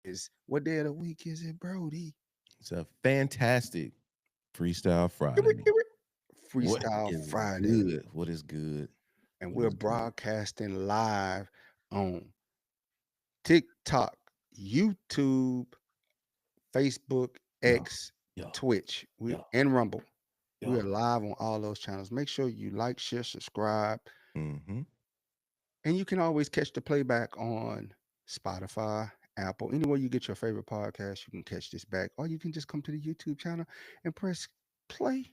is what day of the week is it, Brody? It's a fantastic Freestyle Friday. What Freestyle is Friday. good? What is good? And What we're is good? broadcasting live on TikTok, YouTube, Facebook, Yeah, X, yeah, Twitch, yeah, and Rumble. We yeah. are live on all those channels. Make sure you like, share, subscribe, Mm-hmm. and you can always catch the playback on Spotify, Apple, anywhere you get your favorite podcast. You can catch this back, or you can just come to the YouTube channel and press play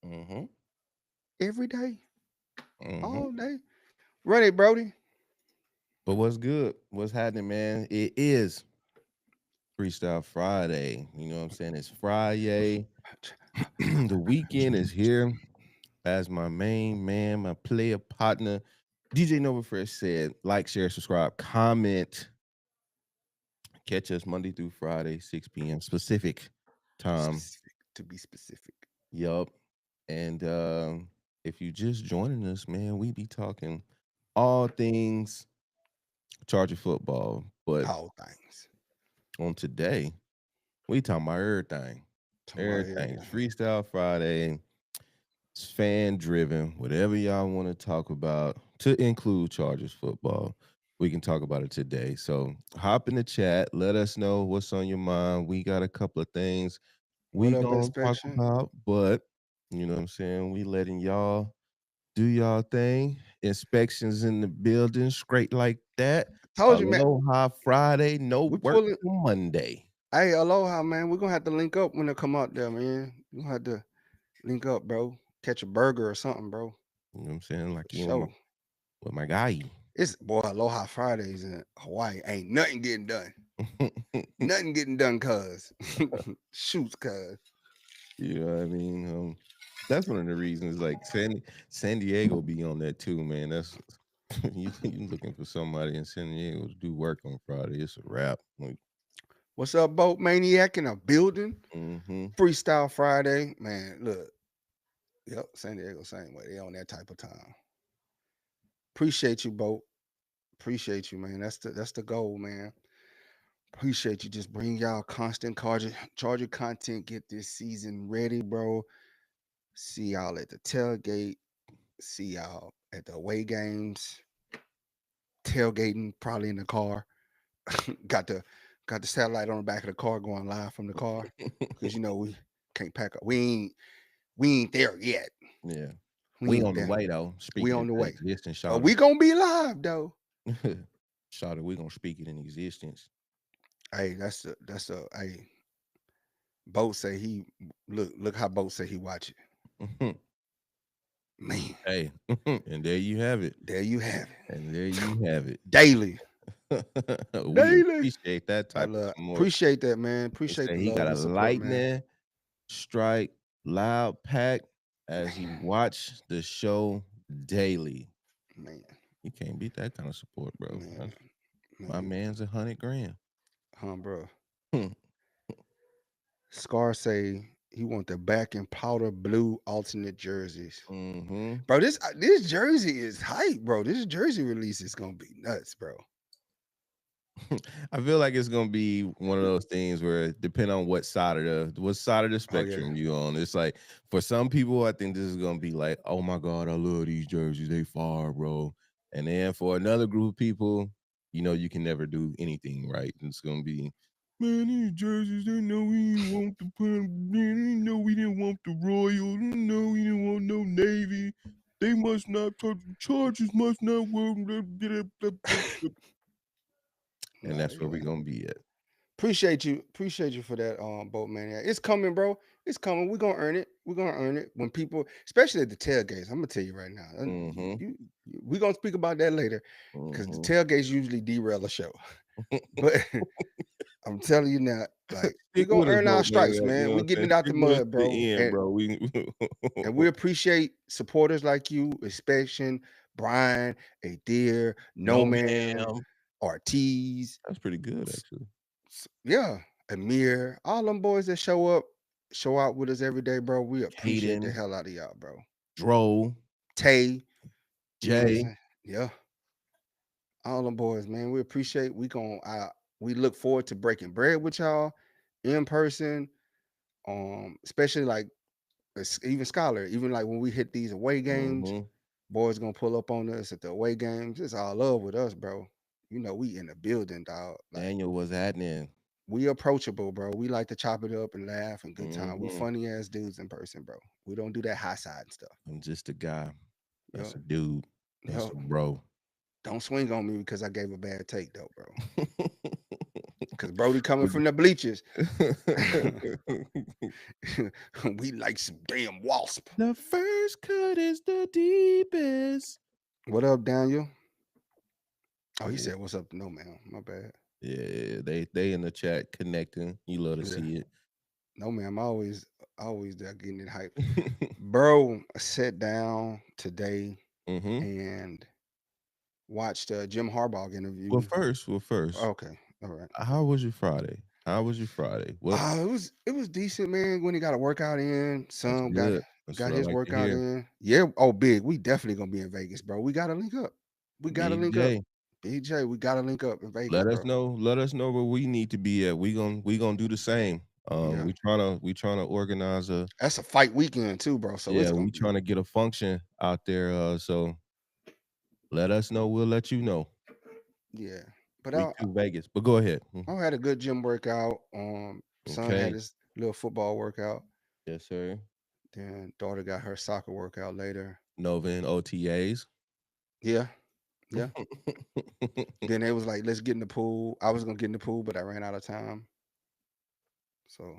Mm-hmm. every day, Mm-hmm. all day. Ready, Brody? But what's good? What's happening, man? It is Freestyle Friday. You know what I'm saying? It's Friday. The weekend is here. As my main man, my player partner, DJ Nova Fresh said, like, share, subscribe, comment. Catch us Monday through Friday, 6 p.m. specific time. Specific, to be specific. Yup. And if you just joining us, man, we be talking all things Charger football. But All things. on today, we talking about everything. Tomorrow, Everything. It's Freestyle Friday. It's fan driven. Whatever y'all want to talk about, to include Chargers football, we can talk about it today. So hop in the chat. Let us know what's on your mind. We got a couple of things what we up, gonna talk inspection? about, but you know what I'm saying? We letting y'all do y'all thing. Inspections in the building, straight like that. Told you, man. Aloha Friday, no We work pulling. till Monday. Hey, aloha, man. We're gonna have to link up when they come out there, man. We're gonna have to link up, bro. Catch a burger or something, bro. You know what I'm saying? For Like you sure. with my guy. It's boy, Aloha Fridays in Hawaii. Ain't nothing getting done. Nothing getting done, cuz. Shoots, cuz. You know what I mean? That's one of the reasons. Like San Diego be on that too, man. That's you looking for somebody in San Diego to do work on Friday. It's a wrap. Like, What's up, Boat Maniac in a building? mm-hmm. Freestyle Friday. Man, look. Yep, San Diego same way. They on that type of time. Appreciate you, Boat. Appreciate you, man. That's the goal, man. Appreciate you. Just bring y'all constant charger content. Get this season ready, bro. See y'all at the tailgate. See y'all at the away games. Tailgating, probably in the car. got the got the satellite on the back of the car going live from the car. Cause we can't pack up. We ain't there yet. Yeah. We We ain't on the there. way though. We Speaking on the into way. existence, But shout we gonna be live though. shout we gonna speak it in existence. Hey, that's a hey. Boat say he look how Boat say he watch it. Man, Hey, and there you have it. there you have it. And there you have it. Daily. We Daily. appreciate that I type of love support. appreciate that, man. They Appreciate say the he love got a and support, man. lightning strike loud pack as he Man, watched the show daily. man, You can't beat that kind of support, bro. man, My man. man's 100 grand. Bro. Scar say he want the back and powder blue alternate jerseys. Mm-hmm. Bro, this jersey is hype, bro. This jersey release is gonna be nuts, bro. I feel like it's gonna be one of those things where depending on what side of the Oh yeah. spectrum you on. It's like for some people, I think this is gonna be like, oh my god, I love these jerseys, they fire, bro. And then for another group of people, you can never do anything right. And it's gonna be, man, these jerseys, they know we didn't want the they know we didn't want the Royals, they know we didn't want no Navy. They must not the Chargers must not work. And Nah, that's where we're gonna be at. appreciate you for that, boat maniac. It's coming, bro. It's coming. We're gonna earn it. We're gonna earn it when people, especially at the tailgates. I'm gonna tell you right now. Mm-hmm. We're gonna speak about that later because the Mm-hmm. tailgates usually derail a show. But I'm telling you now, like we're Stick gonna with us, earn our bro, stripes, man. You man. know We're what I'm getting saying? it out the Stick with us mud, to bro. the end, And bro. We and we appreciate supporters like you, Inspection, Brian, A Deer, No no Man, ma'am. Ortiz, That's pretty good, actually. yeah, Amir, all them boys that show out with us every day, bro. We appreciate the Caden, hell out of y'all, bro. Dro, Tay, you know what I'm Jay. saying? Yeah, all them boys, man. We appreciate. We gon' We look forward to breaking bread with y'all in person. Especially like even Scholar, even like when we hit these away games, Mm-hmm. boys gonna pull up on us at the away games. It's all love with us, bro. You know, we in the building, dog. Like Daniel, what's happening? we approachable, bro. We like to chop it up and laugh and good time. We Mm-hmm. funny ass dudes in person, bro. We don't do that high side and stuff. I'm just a guy. That's Yo, a dude. That's yo, a bro. don't swing on me because I gave a bad take though, bro. Because Brody coming Would from the bleachers, you- we like some damn wasp. The first cut is the deepest. What up, Daniel? Oh, he Yeah, said, "What's up?" No, man, my bad. yeah, they in the chat connecting. You love to Yeah, see it. no, man. I'm always there getting it hype, bro. I sat down today Mm-hmm. and watched Jim Harbaugh Well, interview. first, Okay, all right. how was your Friday? How was your Friday? What? It was decent, man. When he got a workout in, That's some got good. That's got what I his like to workout hear. in. Yeah. Oh, big. We definitely gonna be in Vegas, bro. We gotta link up. We gotta Big link up. J, BJ, we gotta link up in Vegas, let us bro. know. Let us know where we need to be at. We gonna do the same. Yeah. We trying to organize a That's a fight weekend too, bro. So it's yeah. gonna We be trying to get a function out there. So let us know. We'll let you know. yeah. But Me too, Vegas. But go ahead. I had a good gym workout. Son had Okay. his little football workout. Yes, sir. Then daughter got her soccer workout later. Nova and OTAs. Yeah, yeah. Then they was like, let's get in the pool. I was gonna get in the pool, but I ran out of time. So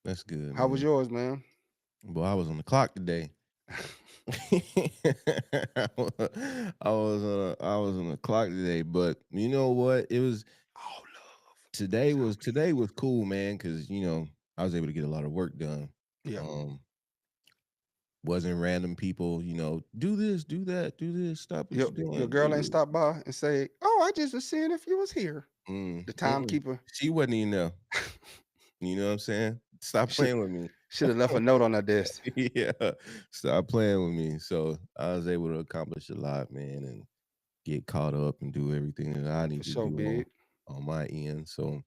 That's good, how was man. yours, man? Boy, I was on the clock today. I was on the clock today, but you know what? It was All love. today That's how was we today was cool, man, because I was able to get a lot of work done. Yeah. Um, wasn't random people, do this, do that, do this, stop what you're Your doing, girl ain't do stopped by and say, "Oh, I just was seeing if you was here." mm, The mm. timekeeper She wasn't even there. You know what I'm saying? Stop should playing with me. should have left a note on her desk. Yeah, stop playing with me. So I was able to accomplish a lot, man, and get caught up and do everything that I For need to sure, do on big. on my end. So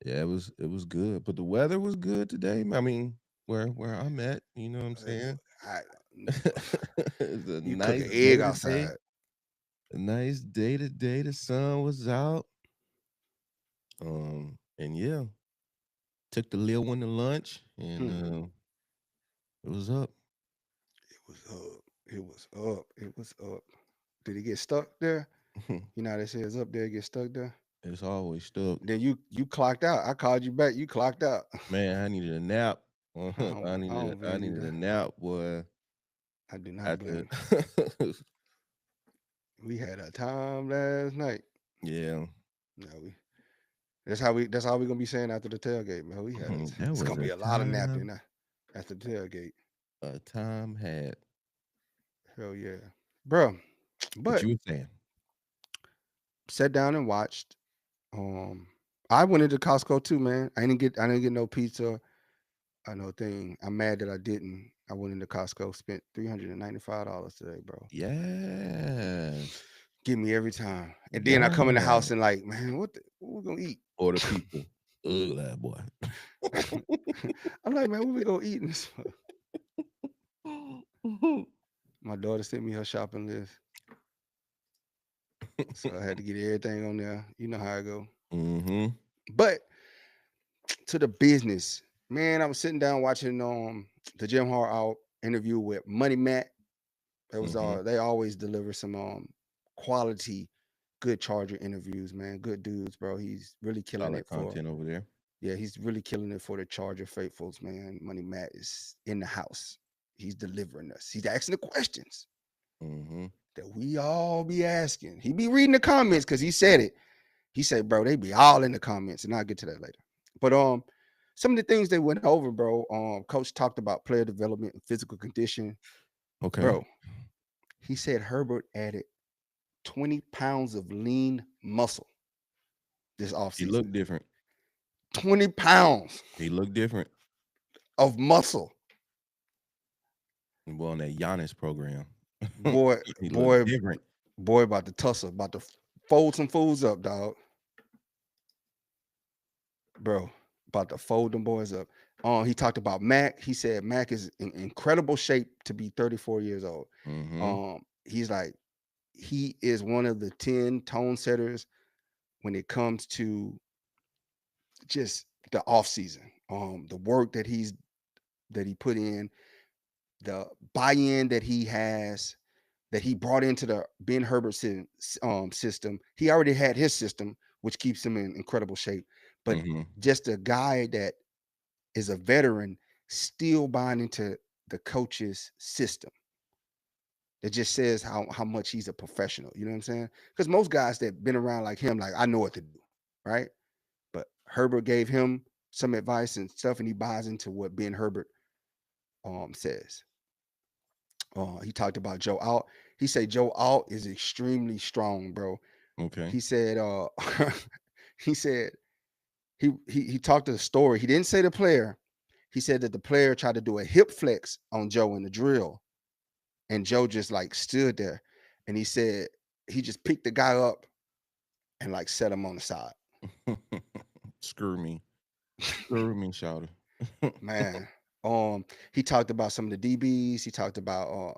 yeah, it was good. But the weather was good today. I mean, where I'm at, you know what I'm It wa- saying? I, It's a you cook nice an day egg today. outside. A nice day today. The sun was out. And yeah, took the little one to lunch, and Hmm. it was up. It was up. It was up. It was up. Did he get stuck there? You know how they say it's up there, get stuck there. It's always stuck. Then you clocked out. I called you back. You clocked out. Man, I needed a nap. I I needed don't I blame you needed a there. nap, boy. I do not After blame. We had a time last night. yeah, No, that's how we gonna be saying after the tailgate, man. that It's was gonna be a a lot of napping time after the tailgate. had. Hell yeah. Bro. What But you were saying? sat down and watched. Um I went into Costco too, man. I didn't get no pizza. I know thing. I'm mad that I didn't. I went into Costco, spent $395 today, bro. Yes, Give me every time. And then I come in the yeah. house and like, man, what we gonna eat? Or the pizza. Ugh, that boy. I'm like, man, what we gonna eat in this? My daughter sent me her shopping list. So I had to get everything on there. You know how I go. Mm-hmm. But to the business, man, I was sitting down watching the Jim Harbaugh interview with Money Matt. It was Mm-hmm. they always deliver some quality, good Charger interviews, man. Good dudes, bro. He's really killing Solid it for content over there. yeah, he's really killing it for the Charger faithfuls, man. Money Matt is in the house. He's delivering us. He's asking the questions Mm-hmm. that we all be asking. He be reading the comments because he said it. He said, bro, they be all in the comments, and I'll get to that later. But some of the things they went over, bro. Coach talked about player development and physical condition. Okay. Bro, he said Herbert added 20 pounds of lean muscle this He offseason. looked different. 20 pounds He looked different. of muscle. Well, on that Giannis program. Boy, He looked boy, different. boy, about to tussle, about to fold some fools up, dog. bro, about to fold them boys up. He talked about Mac. He said Mac is in incredible shape to be 34 years old. Mm-hmm. He's like, he is one of the 10 tone setters when it comes to just the off season. The work that he put in, the buy-in that he has, that he brought into the Ben Herbert system. He already had his system, which keeps him in incredible shape. But Mm-hmm. just a guy that is a veteran, still buying into the coach's system. It just says how much he's a professional. You know what I'm saying? Because most guys that been around like him, like I know what to do, right? But Herbert gave him some advice and stuff, and he buys into what Ben Herbert says. He talked about Joe Alt. He said Joe Alt is extremely strong, bro. Okay. He said he said he talked to the story. He didn't say the player. He said that the player tried to do a hip flex on Joe in the drill, and Joe just like stood there, and he said he just picked the guy up and like set him on the side. Screw me. Screw me, shouter. Man, he talked about some of the DBs. He talked about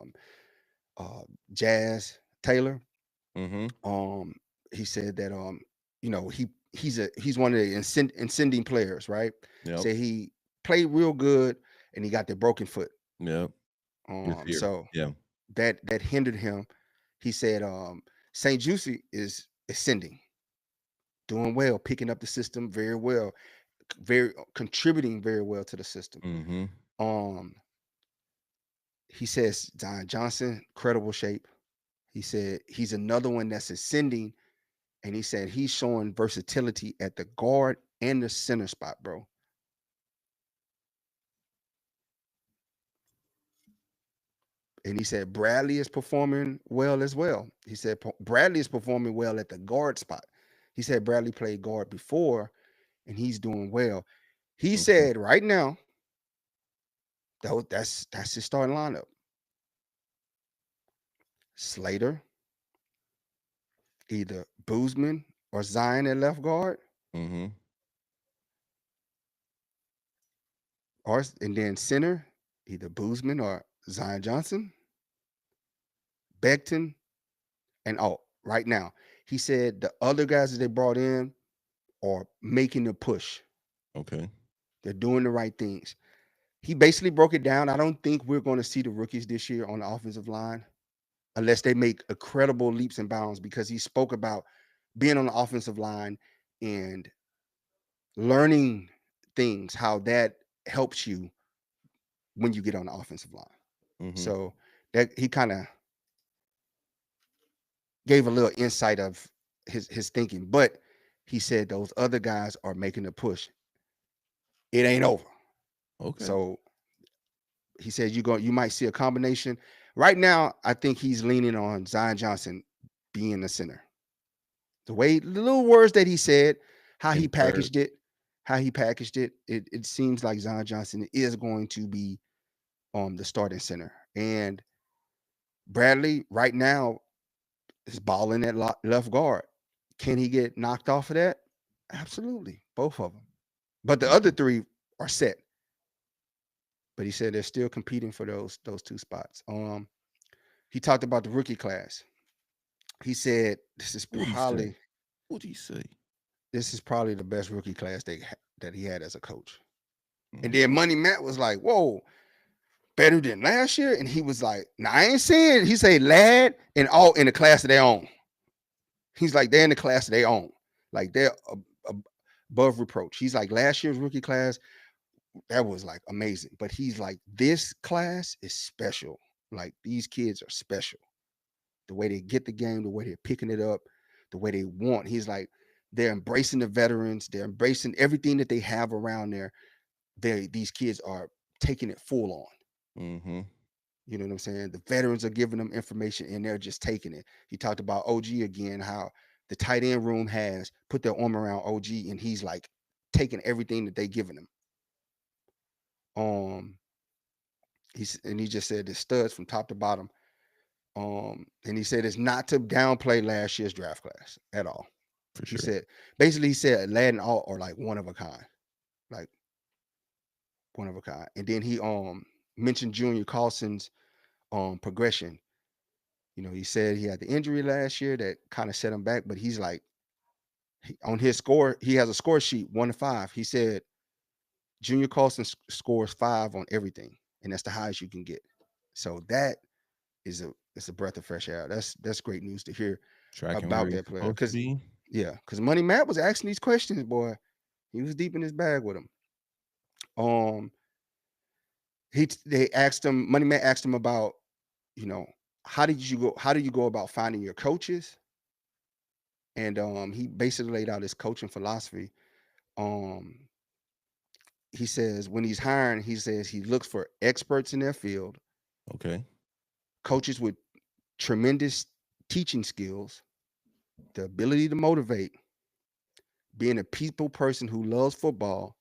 uh Jazz Taylor. Mm-hmm. Um, he said that he's one of the ascending players, right? Yep. Say he played real good and he got the broken foot. Yep. This year. So Yeah. that hindered him. He said St. Juicy is ascending, doing well, picking up the system very well, very contributing very well to the system. Mm-hmm. Um, he says Zion Johnson, credible shape. He said he's another one that's ascending, and he said he's showing versatility at the guard and the center spot, bro. And he said Bradley is performing well as well. He said Bradley is performing well at the guard spot. He said Bradley played guard before, and he's doing well. He Mm-hmm. said right now that's his starting lineup: Slater, either Boozman or Zion at left guard, Mm-hmm. or and then center, either Boozman or Zion Johnson, Becton, and right now he said the other guys that they brought in are making the push. Okay. They're doing the right things. He basically broke it down. I don't think we're going to see the rookies this year on the offensive line unless they make incredible leaps and bounds, because he spoke about being on the offensive line and learning things, how that helps you when you get on the offensive line. Mm-hmm. So that he kind of gave a little insight of his thinking, but he said those other guys are making a push. It ain't over. Okay. So he said you might see a combination. Right now, I think he's leaning on Zion Johnson being the center. The little words that he said, how he Inferred. packaged it, it seems like Zion Johnson is going to be the starting center. And Bradley right now is balling at left guard. Can he get knocked off of that? Absolutely, both of them. But the other Okay. three are set. But he said they're still competing for those two spots. He talked about the rookie class. He said What'd he say? What'd he say? this is probably the best rookie class that he had as a coach. And Mm. then Money Matt was like, "Whoa, better than last year." And he was like, "Nah, I ain't saying." He said, "Lad and all in the class of their own." He's like, "They're in the class of their own, like they're above reproach." He's like, "Last year's rookie class that was like amazing," but he's like, "This class is special. Like these kids are special. The way they get the game, the way they're picking it up, the way they want." He's like, they're embracing the veterans, they're embracing everything that they have around there. These kids are taking it full on. Mm-hmm. You know what I'm saying? The veterans are giving them information and they're just taking it. He talked about OG again, how the tight end room has put their arm around OG and he's like taking everything that they giving him. Um, he just said the studs from top to bottom. And he said it's not to downplay last year's draft class at all. For He sure. said basically he said Lad and all are like one of a kind. like one of a kind. And then he mentioned Junior Carlson's progression. You know, he said he had the injury last year that kind of set him back, but he's like on his score, he has a score sheet 1 to 5. He said Junior Carlson scores 5 on everything, and that's the highest you can get. So that is a breath of fresh air. That's great news to hear Tracking where about he's that player. supposed to Cause be. yeah, because Money Matt was asking these questions, boy. He was deep in his bag with him. Um, they asked him, Money Matt asked him about, you know, how did you go about finding your coaches? And he basically laid out his coaching philosophy. Um, he says when he's hiring, he says he looks for experts in their field, Okay. coaches with tremendous teaching skills, the ability to motivate, being a people person who loves football,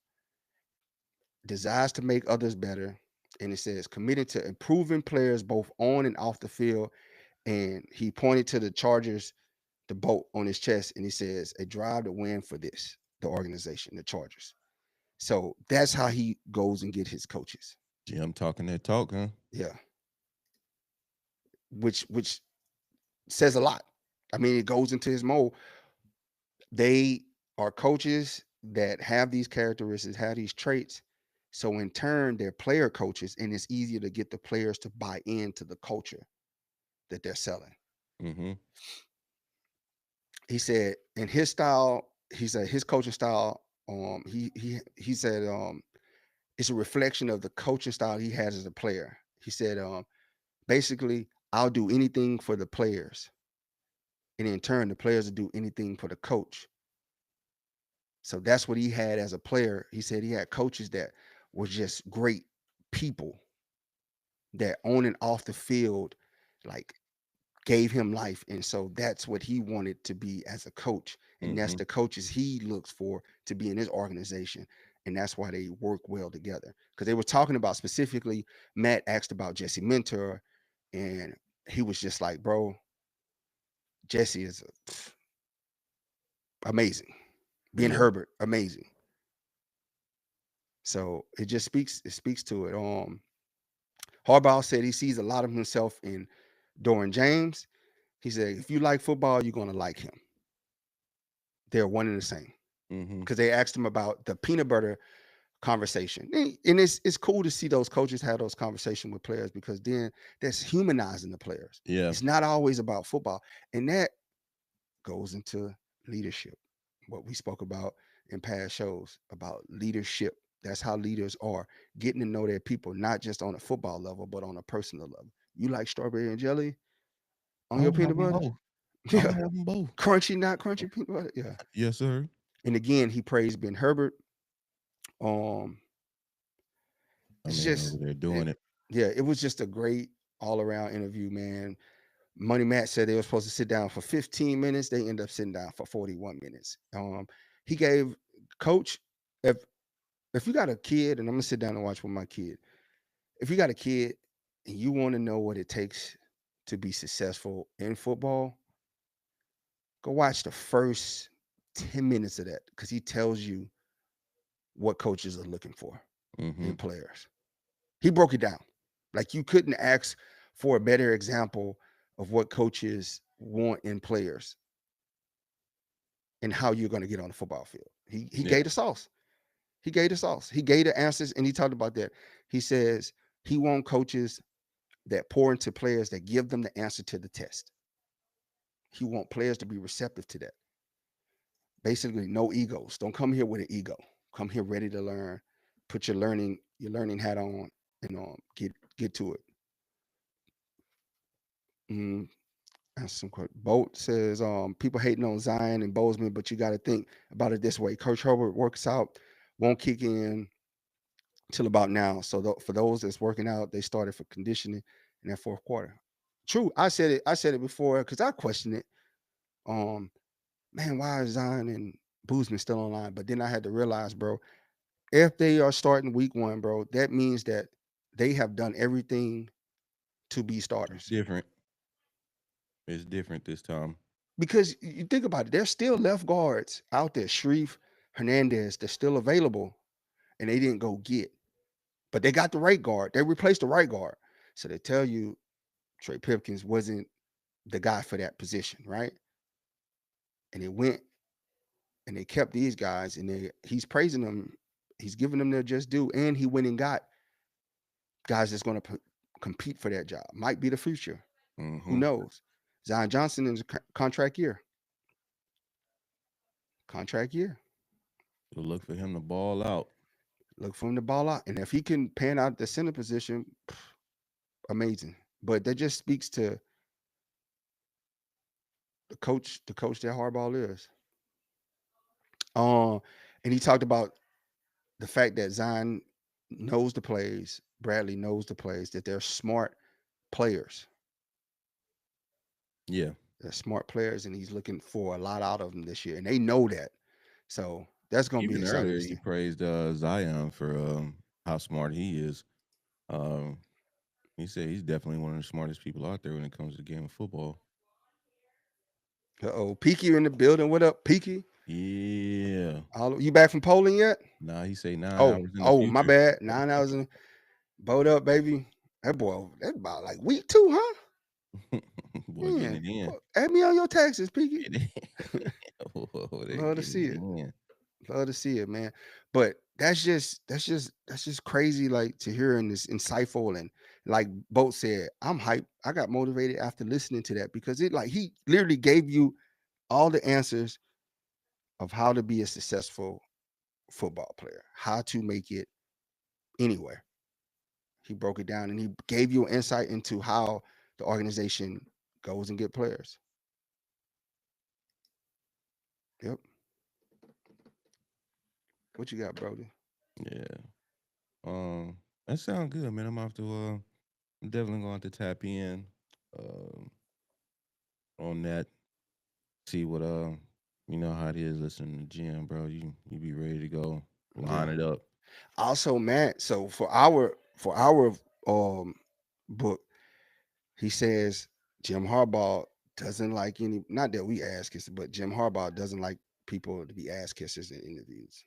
desires to make others better, and it says committed to improving players both on and off the field. And he pointed to the Chargers, the boat on his chest, and he says a drive to win for this, the organization, the Chargers. So that's how he goes and get his coaches. Jim talking that talk, huh? Yeah, which says a lot. I mean, it goes into his mold. They are coaches that have these characteristics, have these traits. So in turn, they're player coaches, and it's easier to get the players to buy into the culture that they're selling. Mm-hmm. He said in his style, he said his coaching style, he said it's a reflection of the coaching style he has as a player. He said, basically, I'll do anything for the players. And in turn, the players will do anything for the coach. So that's what he had as a player. He said he had coaches that were just great people that on and off the field, like gave him life. And so that's what he wanted to be as a coach. And that's Mm-hmm. the coaches he looks for to be in his organization. And that's why they work well together. Because they were talking about specifically, Matt asked about Jesse Mentor, and he was just like, bro, Jesse is amazing. Ben Yeah. Herbert, amazing. So it speaks to it. Harbaugh said he sees a lot of himself in Doran James. He said, if you like football, you're gonna like him. They're one and the same. Mm-hmm. Because they asked him about the peanut butter conversation. And it's cool to see those coaches have those conversations with players because then that's humanizing the players. Yeah. It's not always about football. And that goes into leadership, what we spoke about in past shows about leadership. That's how leaders are getting to know their people, not just on a football level, but on a personal level. You like strawberry and jelly on I'm your gonna have peanut them butter? both. I'm Yeah. gonna have them both. Crunchy, not crunchy peanut butter. Yeah. Yes, sir. And again, he praised Ben Herbert. Um, My it's man over just, there it, doing it. yeah, it was just a great all around interview, man. Money Matt said they were supposed to sit down for 15 minutes. They end up sitting down for 41 minutes. He gave coach, if if you got a kid, and I'm gonna sit down and watch with my kid. If you got a kid and you want to know what it takes to be successful in football, go watch the first 10 minutes of that because he tells you what coaches are looking for Mm-hmm. in players. He broke it down. Like you couldn't ask for a better example of what coaches want in players and how you're going to get on the football field. He Yeah. gave the sauce. He gave the sauce. He gave the answers, and he talked about that. He says he wants coaches that pour into players that give them the answer to the test. He wants players to be receptive to that. Basically, no egos. Don't come here with an ego. Come here ready to learn. Put your learning hat on, and get to it. Mm, that's some quote. Bolt says, people hating on Zion and Bozeman, but you got to think about it this way. Coach Herbert works out, won't kick in till about now. So for those that's working out, they started for conditioning in that fourth quarter. True. I said it. I said it before because I questioned it. Um, man, why is Zion and Boozman still online? But then I had to realize, bro, if they are starting week one, bro, that means that they have done everything to be It's starters. different. It's different this time. Because you think about it, there's still left guards out there, Sharif Hernandez, they're still available. and they didn't go get. But they got the right guard. They replaced the right guard. So they tell you Trey Pipkins wasn't the guy for that position, right? And they went and they kept these guys, and he's praising them. He's giving them their just due, and he went and got guys that's going to compete for that job. Might be the future. Who Mm-hmm. knows? Zion Johnson is a contract year. Contract year. We'll look for him to ball out. Look for him to ball out, and if he can pan out the center position, amazing. But that just speaks to the coach that Harbaugh is. And he talked about the fact that Zion knows the plays, Bradley knows the plays, that they're smart players. Yeah. They're smart players, and he's looking for a lot out of them this year, and they know that. So that's going to be Even exciting earlier, to he see. praised Zion for how smart he is. Um, he said he's definitely one of the smartest people out there when it comes to the game of football. Uh-oh, Peaky in the building. What up, Peaky? Yeah. You back from Poland yet? Nah, he say 9 hours in the Oh, my future. bad. 9 hours in. Boat up, baby. That boy, that's about like week 2, huh? Boy, getting Man, it in. add me on your taxes, Peaky. Get it. Whoa, they Love to getting see it it. in. Love to see it, man. But that's just crazy, like to hear and this insightful, and like Boat said, I'm hyped. I got motivated after listening to that because it like he literally gave you all the answers of how to be a successful football player, how to make it anywhere. He broke it down and he gave you an insight into how the organization goes and get players. Yep. What you got, Brody? Yeah. That sounds good, man. I'm definitely going to tap in um on that. See what you know how it is listening to the gym, bro. You be ready to go line Yeah. it up. Also, Matt. So for our um book, he says Jim Harbaugh doesn't like any. Not that we ass kissers, but Jim Harbaugh doesn't like people to be ass kissers in interviews.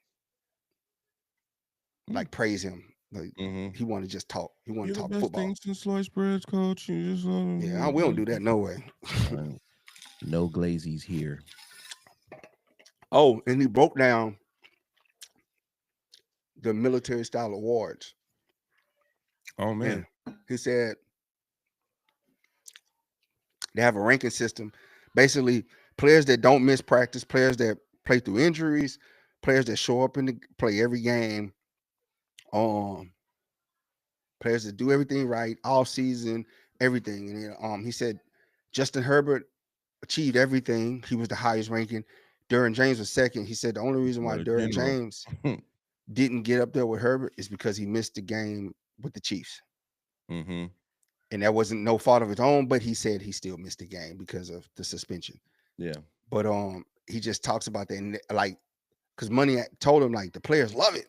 Like praise him. Like Mm-hmm. he want to just talk. He want You're to the talk best thing football. since sliced breads, coach. You just Yeah, we don't do that no way. no glazies here. Oh, and he broke down the military style awards. Oh And man. he said they have a ranking system. Basically, players that don't miss practice, players that play through injuries, players that show up in the play every game, um, players that do everything right all season, everything. And then, he said Justin Herbert achieved everything. He was the highest ranking. Derwin James was second. He said the only reason why What a Derwin general. James didn't get up there with Herbert is because he missed the game with the Chiefs. Mm-hmm. And that wasn't no fault of his own, but he said he still missed the game because of the suspension. Yeah. But he just talks about that, and like, because Money told him like the players love it.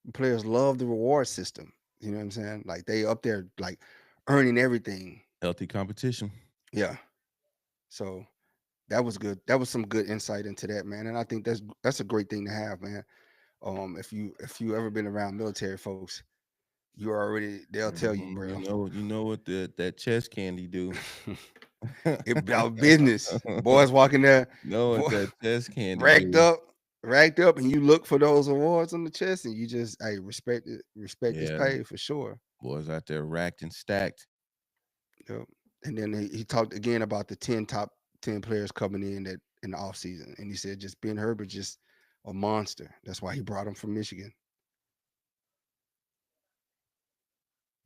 The players love the reward system. You know what I'm saying? Like they up there like earning everything. Healthy competition. Yeah. So that was good. That was some good insight into that, man. And I think that's a great thing to have, man. If you ever been around military folks, you already they'll tell you, Mhm. bro. You know what that chest candy do. It about business. Boys walking there, know what boy, that chest candy racked do. up, racked up, and you look for those awards on the chest, and you just hey respect it, respect his Yeah. pay for sure. Boys out there racked and stacked. Yep. And then he talked again about the top 10 players coming in that in the offseason. And he said just Ben Herbert just a monster. That's why he brought him from Michigan.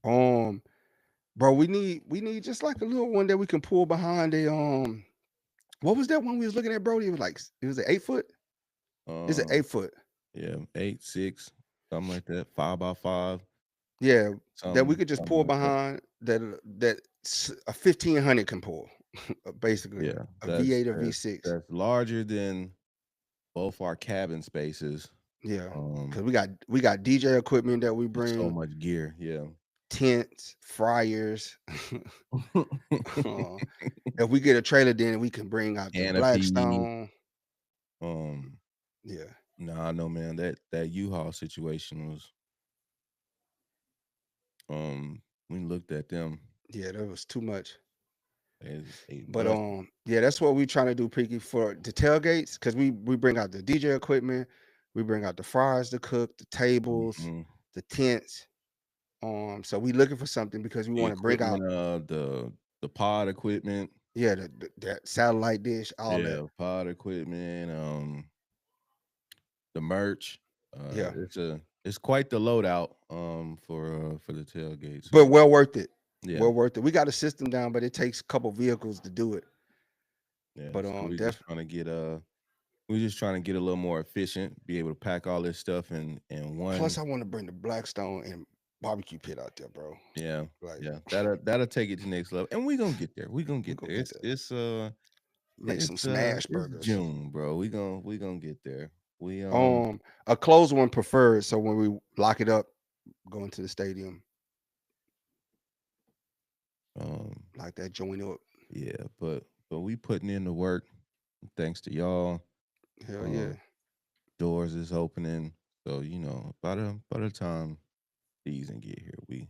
Um, bro, we need just like a little one that we can pull behind a what was that one we was looking at, Brody? It was like it was an 8 foot. It's an Um, 8 foot. yeah, 8, 6, something like that. 5x5, Yeah, that we something, could just something pull like that. behind that a 1500 can pull, basically Yeah, a V8 or that's V6. that's larger than both our cabin spaces. Yeah, Um, because we got DJ equipment that we there's so bring, much gear. Yeah. tents, fryers. uh, if we get a trailer, then we can bring out the Canopy. Blackstone. Um, Yeah, Nah, no, man. That U-Haul situation was we looked at them. Yeah, that was too much. They But busted. yeah, that's what we trying to do, Peaky, for the tailgates, because we bring out the DJ equipment, we bring out the fries to cook, the tables, Mhm. the tents. So we looking for something because we The want to bring out, equipment, the pod equipment. yeah, that satellite dish, all that. Yeah, pod equipment, the merch. Yeah, It's quite the loadout for the tailgate. but So well worth it. yeah, Well worth it. We got a system down, but it takes a couple vehicles to do it. yeah. But So we just definitely. trying to get we're just trying to get a little more efficient, be able to pack all this stuff in Plus, one. I want to bring the Blackstone and barbecue pit out there, bro. Yeah, Like yeah. That'll take it to the next level. And we're gonna get there. We're gonna we get gonna there. get there. Make some smash It's burgers. June, bro. We gonna get there. We A closed one preferred. So when we lock it up, go into the stadium, um like that joint up. yeah, but we putting in the work thanks to y'all. Hell yeah, Um Doors is opening. So, by the time season get here, we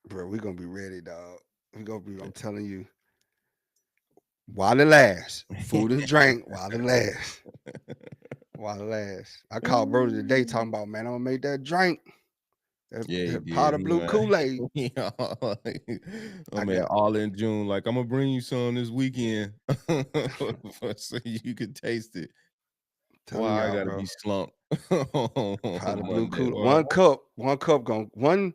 bro. We gonna be ready, dog. We gonna be. I'm telling you, while it lasts, food and drink while it lasts. While it lasts. I called Brody today talking about, man, I'm gonna make that drink. Yeah, he That did. powder blue Kool-Aid. Yeah, oh I man, got all in June. Like, I'm gonna bring you some this weekend so you could taste it. telling Why I y'all, gotta bro. be slumped on Powder blue Monday? Kool. Why? One cup going one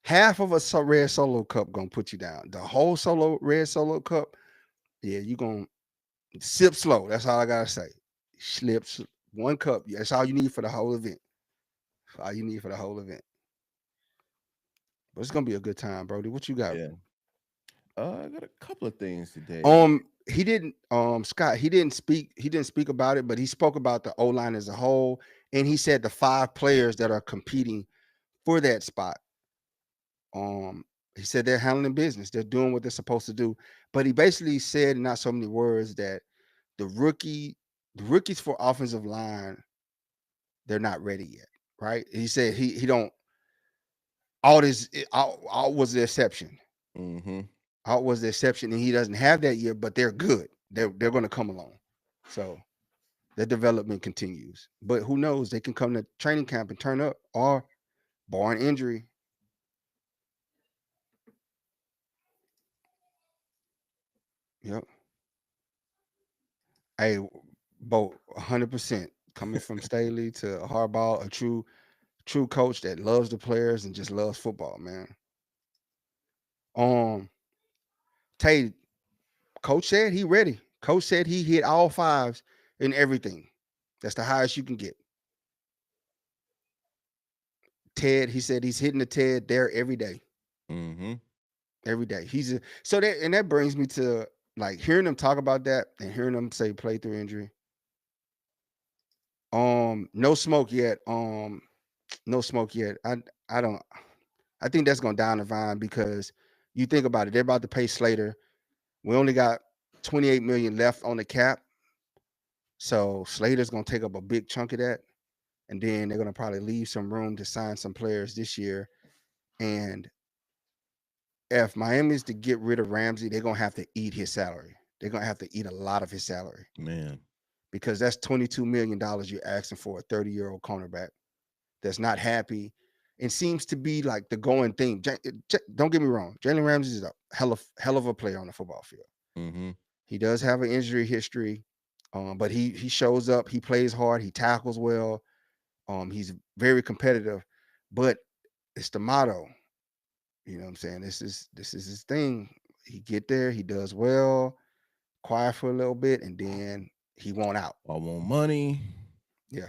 half of a red solo cup gonna put you down. The whole red solo cup, yeah, you gonna sip slow. That's all I gotta say. Slips one cup. That's all you need for the whole event. All you need for the whole event. But it's gonna be a good time, Brody. What you got? Yeah. I got a couple of things today. He didn't Scott, he didn't speak about it, but he spoke about the O-line as a whole, and he said the five players that are competing for that spot. Um, he said they're handling business, they're doing what they're supposed to do. But he basically said in not so many words that the the rookies for offensive line, they're not ready yet. Right. He said he don't all was the exception. Mm-hmm. Out was the exception, and he doesn't have that yet, but they're good. They're going to come along. So their development continues. But who knows? They can come to training camp and turn up, or barring injury. Yep. Hey, both 100% coming from Staley to Harbaugh, a true coach that loves the players and just loves football, man. Um, Tay, coach said he ready. Coach said he hit all fives in everything. That's the highest you can get. Ted, he said he's hitting the Ted there every day. Mm-hmm. Every day. So that brings me to like hearing them talk about that and hearing them say play through injury. No smoke yet. No smoke yet. I don't I think that's going down the vine because you think about it, they're about to pay Slater. We only got 28 million left on the cap. So Slater's going to take up a big chunk of that, and then they're going to probably leave some room to sign some players this year. And if Miami's to get rid of Ramsey, they're gonna have to eat his salary. They're gonna have to eat a lot of his salary Man. because that's $22 million you're asking for a 30-year-old cornerback that's not happy and seems to be like the going thing. Don't get me wrong, Jalen Ramsey is a hell of a player on the football field. Mm-hmm. He does have an injury history, but he shows up, he plays hard, he tackles well, he's very competitive, but it's the motto. You know what I'm saying? This is his thing. He get there, he does well, quiet for a little bit, and then he won't out. I want money. Yeah.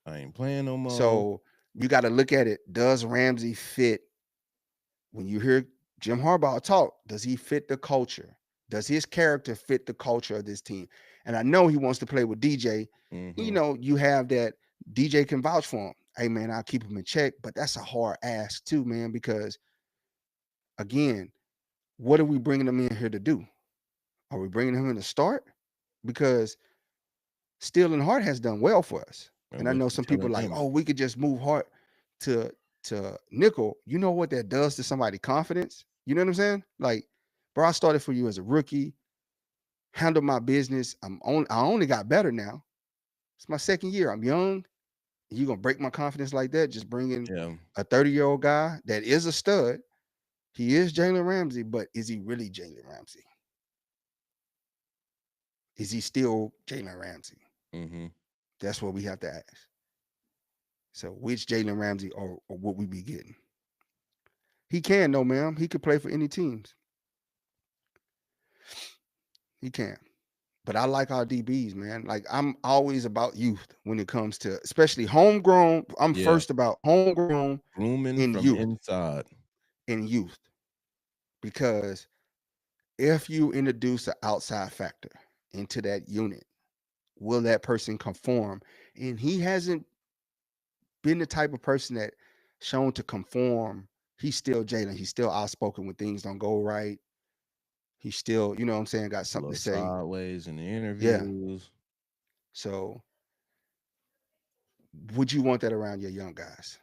I ain't playing no more. So you got to look at it. Does Ramsey fit when you hear Jim Harbaugh talk? Does he fit the culture? Does his character fit the culture of this team? And I know he wants to play with DJ. You Mm-hmm. know, you have that DJ can vouch for him. Hey man, I'll keep him in check, but that's a hard ask too, man, because again, what are we bringing him in here to do? Are we bringing him in to start? Because Steele and Hart has done well for us. And And I what know you some people telling like, them? oh, we could just move hard to nickel. You know what that does to somebody' confidence? You know what I'm saying? Like, bro, I started for you as a rookie, handled my business. I only got better now. It's my second year. I'm young. You gonna break my confidence like that? Just bringing Yeah. a 30-year-old guy that is a stud. He is Jalen Ramsey, but is he really Jalen Ramsey? Is he still Jalen Ramsey? Mm-hmm. That's what we have to ask. So, which Jalen Ramsey or what we be getting? He can, no, ma'am. He could play for any teams. He can. But I like our DBs, man. Like I'm always about youth when it comes to especially homegrown. I'm Yeah. first about homegrown Grooming in from youth, inside. in youth. Because if you introduce an outside factor into that unit, will that person conform? And he hasn't been the type of person that shown to conform. He's still Jalen. He's still outspoken when things don't go right. He's still, you know what I'm saying, got A something little to say. sideways in the Yeah. interviews. So would you want that around your young guys?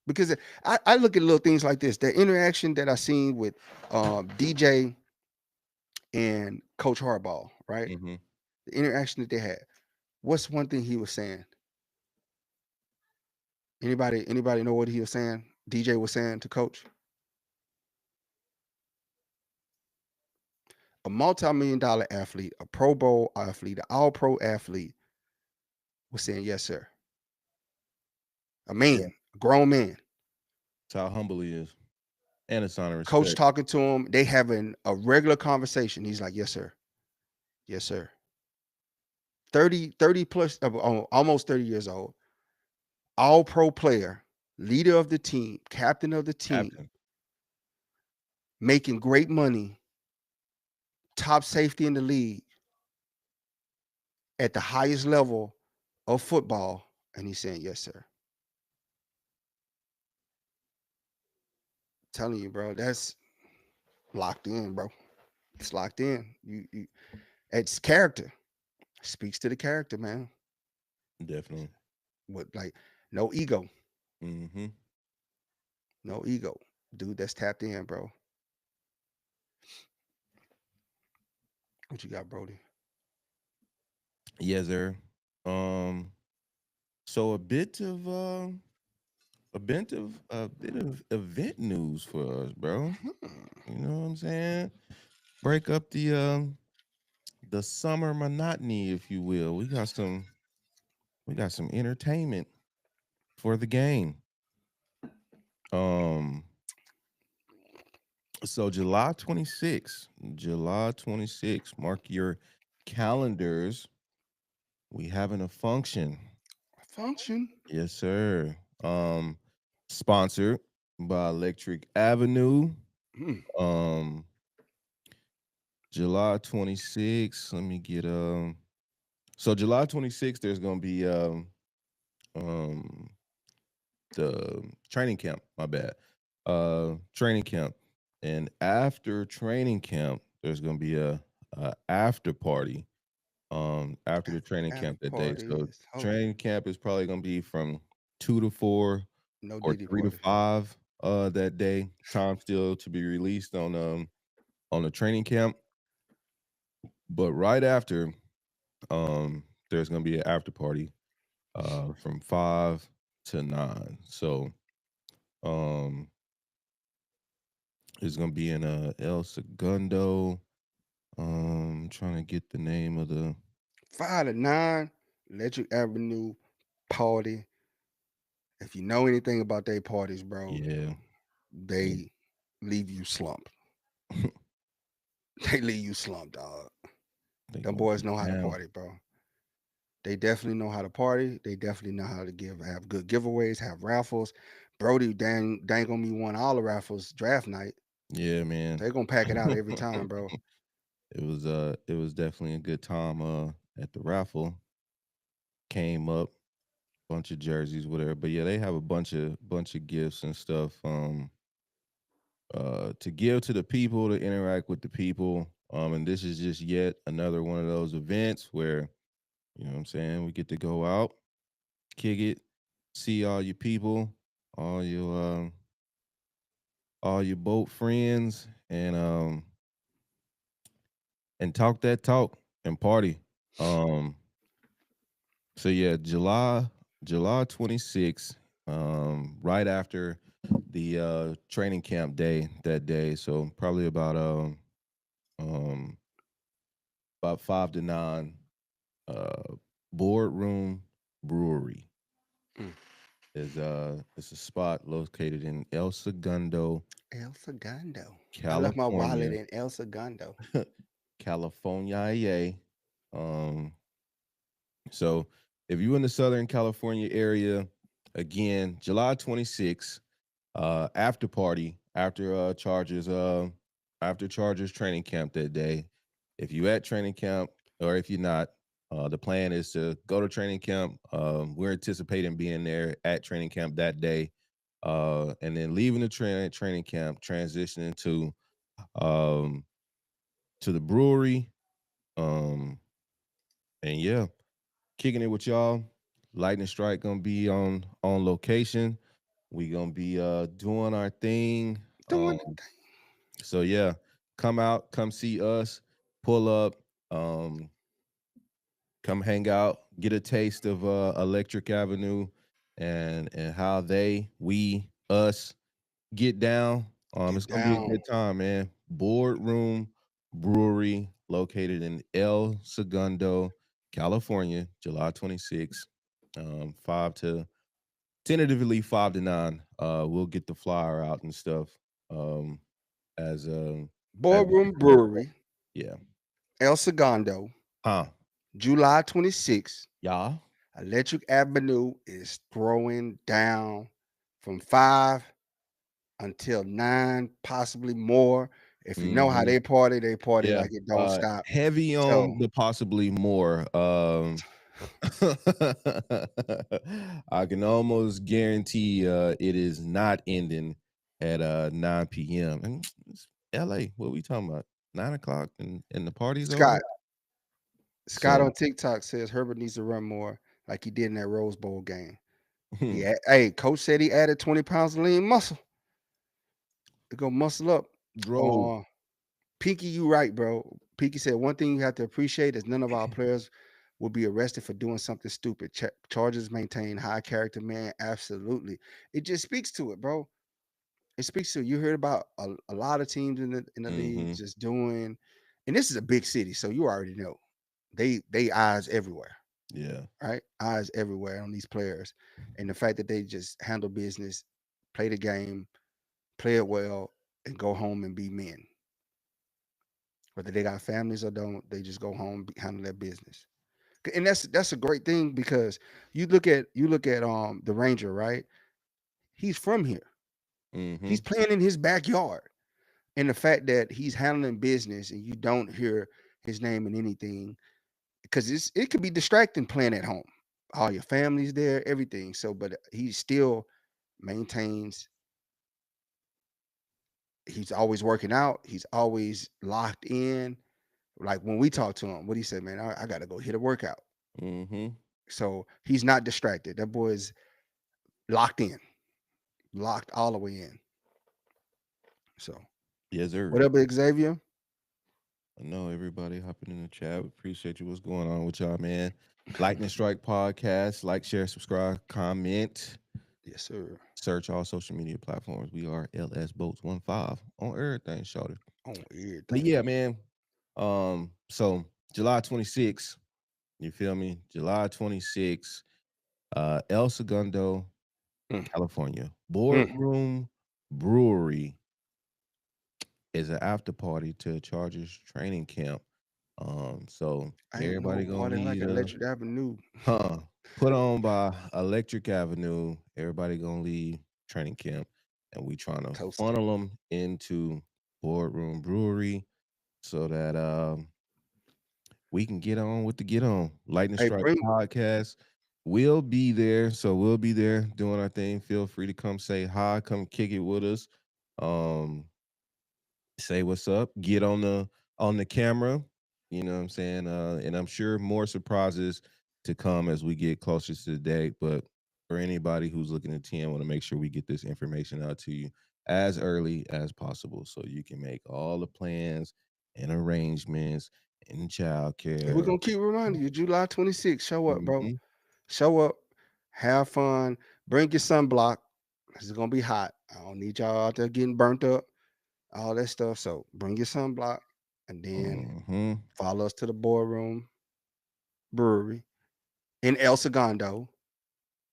Because I look at little things like this. The interaction that I seen with DJ and Coach Harbaugh, right? Mm-hmm. The interaction that they had. What's one thing he was saying? Anybody know what he was saying? DJ was saying to Coach, a multi-million dollar athlete, a Pro Bowl athlete, an All Pro athlete was saying, "Yes, sir." A Yeah. man, a grown man. That's how humble he is. And a sign of Coach respect. talking to him. They having a regular conversation. He's like, "Yes, sir. Yes, sir." 30 plus, almost 30 years old, all pro player, leader of the team, captain of the team, Captain. making great money, top safety in the league at the highest level of football. And he's saying, yes, sir. Telling you, bro, that's locked in, bro. It's locked in. It's character. Speaks to the character, man. Definitely. With like no ego. Mm-hmm. No ego. Dude, that's tapped in, bro. What you got, Brody? Yes, sir. Um, so a bit of event news for us, bro. Hmm. You know what I'm saying? Break up the summer monotony, if you will. We got some entertainment for the game. Um, so July 26th, mark your calendars. We having a function. Function. Yes, sir. Um, Sponsored by Electric Avenue. Hmm. Um, July 26th. Let me get so July 26th, there's gonna be um the training camp, my bad. Training camp. And after training camp, there's gonna be a after party after the training camp After that day. party So is hold on. training camp is probably gonna be from 2 to 4 No or Diddy 3 to party. 5 that day. Time still to be released on the training camp. But right after, there's gonna be an after party from 5 to 9. So um it's gonna be in El Segundo. Trying to get the name of the 5 to 9, Electric Avenue party. If you know anything about their parties, bro, yeah. Yeah. they leave you slumped. They leave you slumped, dog. They Them gonna boys get know how to down. party, bro. They definitely know how to party. They definitely know how to have good giveaways, have raffles. Brody dang on me won all the raffles draft night. Yeah, man. They gonna pack it out every time, bro. It was definitely a good time at the raffle. Came up, bunch of jerseys, whatever. But yeah, they have a bunch of gifts and stuff to give to the people, to interact with the people. And this is just yet another one of those events where You know what I'm saying? We get to go out, kick it, see all your people, all your all your boat friends, and talk that talk and party. Um, so yeah, July 26th, right after the training camp day that day. So probably um about 5 to 9, uh Boardroom Brewery Mm. is it's a spot located in El Segundo, El Segundo. I left my wallet California. in El Segundo. California, yeah. Um, so if you're in the Southern California area, again, July 26th, after party, after Chargers training camp that day. If you at training camp or if you're not, the plan is to go to training camp. We're anticipating being there at training camp that day. And then leaving the training camp, transitioning um to the brewery. Um, and yeah, kicking it with y'all. Lightning Strike gonna be on location. We gonna be doing our thing. Doing So yeah, come out, come see us, pull up, um, come hang out, get a taste of Electric Avenue and how us get down. It's get gonna be a down. good time, man. Boardroom Brewery, located in El Segundo, California, July 26th. 5 to 9. We'll get the flyer out and stuff. Um, as we Boardroom get closer. Brewery, Yeah. El Segundo, Huh. July 26th. Y'all. Electric Avenue is throwing down from 5 until 9, possibly more. If you know how Mhm. they party Yeah. like it don't stop. Heavy So, on the possibly more. I can almost guarantee it is not ending at 9 p.m. And it's LA. What we talking about? 9 o'clock and the party's over. Scott So on TikTok says Herbert needs to run more like he did in that Rose Bowl game. Hey, coach said he added 20 pounds of lean muscle. To go muscle up. bro. Uh, Pinky, you right, bro. Pinky said one thing you have to appreciate is none of our players will be arrested for doing something stupid. Charges maintain high character, man. Absolutely. It just speaks to it, bro. It speaks to it. You heard about a lot of teams in the league Hmm. just doing, and this is a big city, so you already know they eyes everywhere, Yeah. right? Eyes everywhere on these players, and the fact that they just handle business, play the game, play it well, and go home and be men. Whether they got families or don't, they just go home, handle their business. And that's a great thing because you look at the Ranger, right? He's from here. Hmm. He's playing in his backyard. And the fact that he's handling business and you don't hear his name in anything, because it could be distracting playing at home. All your family's there, everything. So, but he still maintains. He's always working out. He's always locked in. Like when we talk to him, what he said, man, I got to go hit a workout. Hmm. So he's not distracted. That boy's locked in, locked all the way in. So Yes, sir. what up, Xavier? I know everybody hopping in the chat. We appreciate you. What's going on with y'all, man? Lightning Strike Podcast. Like, share, subscribe, comment. Yes, sir. Search all social media platforms. We are LS Boats 15 on everything, shorty. On But everything. yeah, man. So July 26th, you feel me? July 26th, El Segundo, Mm, California. mm. Boardroom Brewery is an after party to Chargers training camp. So Ain't no everybody gonna party like leave Electric Avenue. huh, put on by Electric Avenue. Everybody gonna leave training camp, and we trying to Toasted. funnel them into Boardroom Brewery so that we can get on with the get on. Lightning Hey, Strike bring. Podcast. We'll be there. So we'll be there doing our thing. Feel free to come say hi, come kick it with us. Um, say what's up, get on the camera. You know what I'm saying? And I'm sure more surprises to come as we get closer to the date. But for anybody who's looking to attend, want to make sure we get this information out to you as early as possible so you can make all the plans and arrangements and And we're childcare. gonna keep reminding you, July 26th, show up, bro. Mhm. Show up, have fun, bring your sunblock. It's gonna be hot. I don't need y'all out there getting burnt up, all that stuff. So bring your sunblock and then Mhm. follow us to the Boardroom Brewery in El Segundo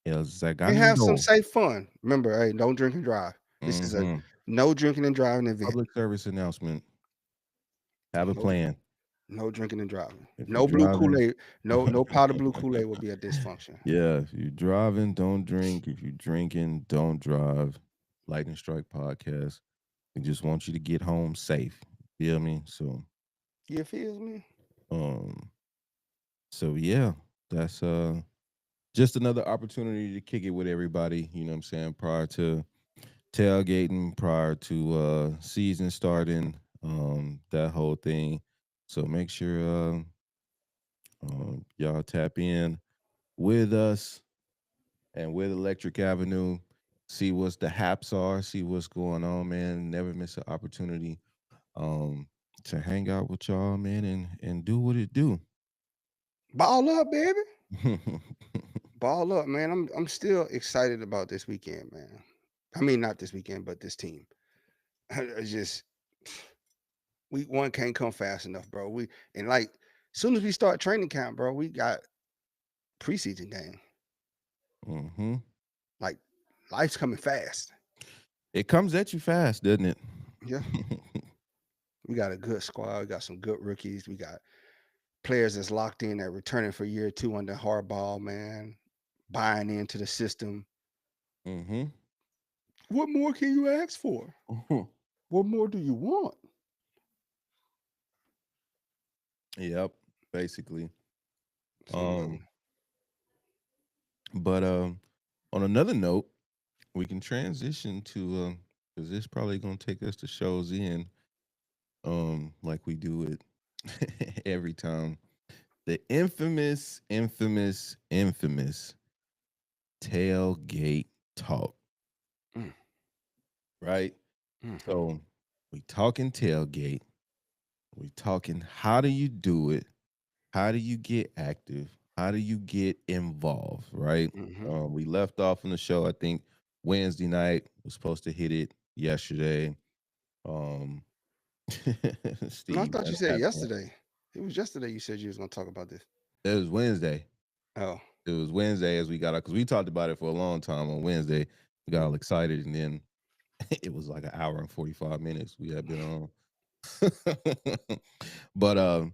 El and have some Segundo. safe fun. Remember, hey, don't drink and drive. This is a Mhm. no drinking and driving event. Public service announcement. Have a No, plan. no drinking and driving. If you're No blue driving, Kool-Aid. No powder blue Kool-Aid will be a dysfunction. yeah, if you're driving, don't drink. If you're drinking, don't drive. Lightning Strike Podcast. We just want you to get home safe. Feel me? You feels me? Um, yeah, that's just another opportunity to kick it with everybody, you know what I'm saying, prior to tailgating, prior to season starting, that whole thing. So make sure y'all tap in with us and with Electric Avenue. See what's the haps are, see what's going on, man. Never miss an opportunity um to hang out with y'all, man, and do what it do. Ball up, baby. Ball up, man. I'm still excited about this weekend, man. I mean, not this weekend, but this team. It's just week one can't come fast enough, bro. We and like soon as we start training camp, bro, we got preseason game. hmm Like life's coming fast. It comes at you fast, doesn't it? Yeah, we got a good squad. We got some good rookies. We got players that's locked in that returning for year two under Harbaugh, man, buying into the system. hmm What more can you ask for? What more do you want? Yep, basically. So, Um, man, but on another note, we can transition to because this probably gonna take us to shows in like we do it every time. The infamous tailgate talk, mm, right? mhm. So we talking tailgate. We talking how do you do it? How do you get active? How do you get involved? Right? Mhm. We left off on the show. I think Wednesday night was supposed to hit it yesterday. Um, No, I Steve thought had you said had yesterday. It was yesterday you said you was gonna talk about this. it was Wednesday. Oh, It was Wednesday as we got out because we talked about it for a long time on Wednesday. We got all excited and then it was like an hour and 45 minutes we had been on. But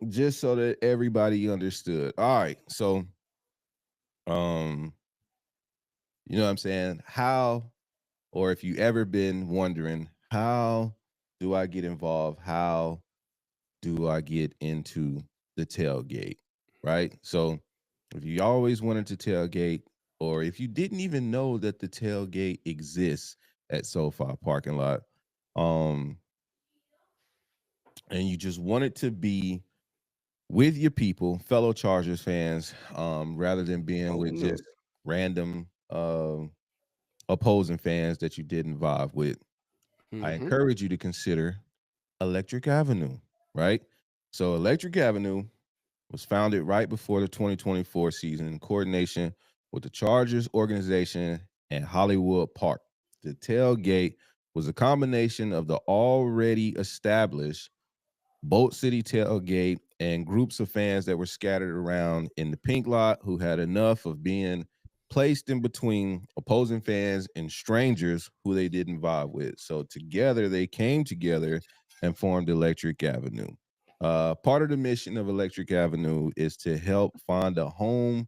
just so that everybody understood. All right. So um, you know what I'm saying? How or if you ever been wondering, how do I get involved? How do I get into the tailgate? Right? So if you always wanted to tailgate, or if you didn't even know that the tailgate exists at SoFi parking lot, um, and you just wanted to be with your people, fellow Chargers fans, rather than being oh with no. just random opposing fans that you didn't vibe with, I Mhm. encourage you to consider Electric Avenue, right? So Electric Avenue was founded right before the 2024 season in coordination with the Chargers organization and Hollywood Park. The tailgate was a combination of the already established Boat City tailgate and groups of fans that were scattered around in the pink lot who had enough of being placed in between opposing fans and strangers who they didn't vibe with. So together they came together and formed Electric Avenue. Part of the mission of Electric Avenue is to help find a home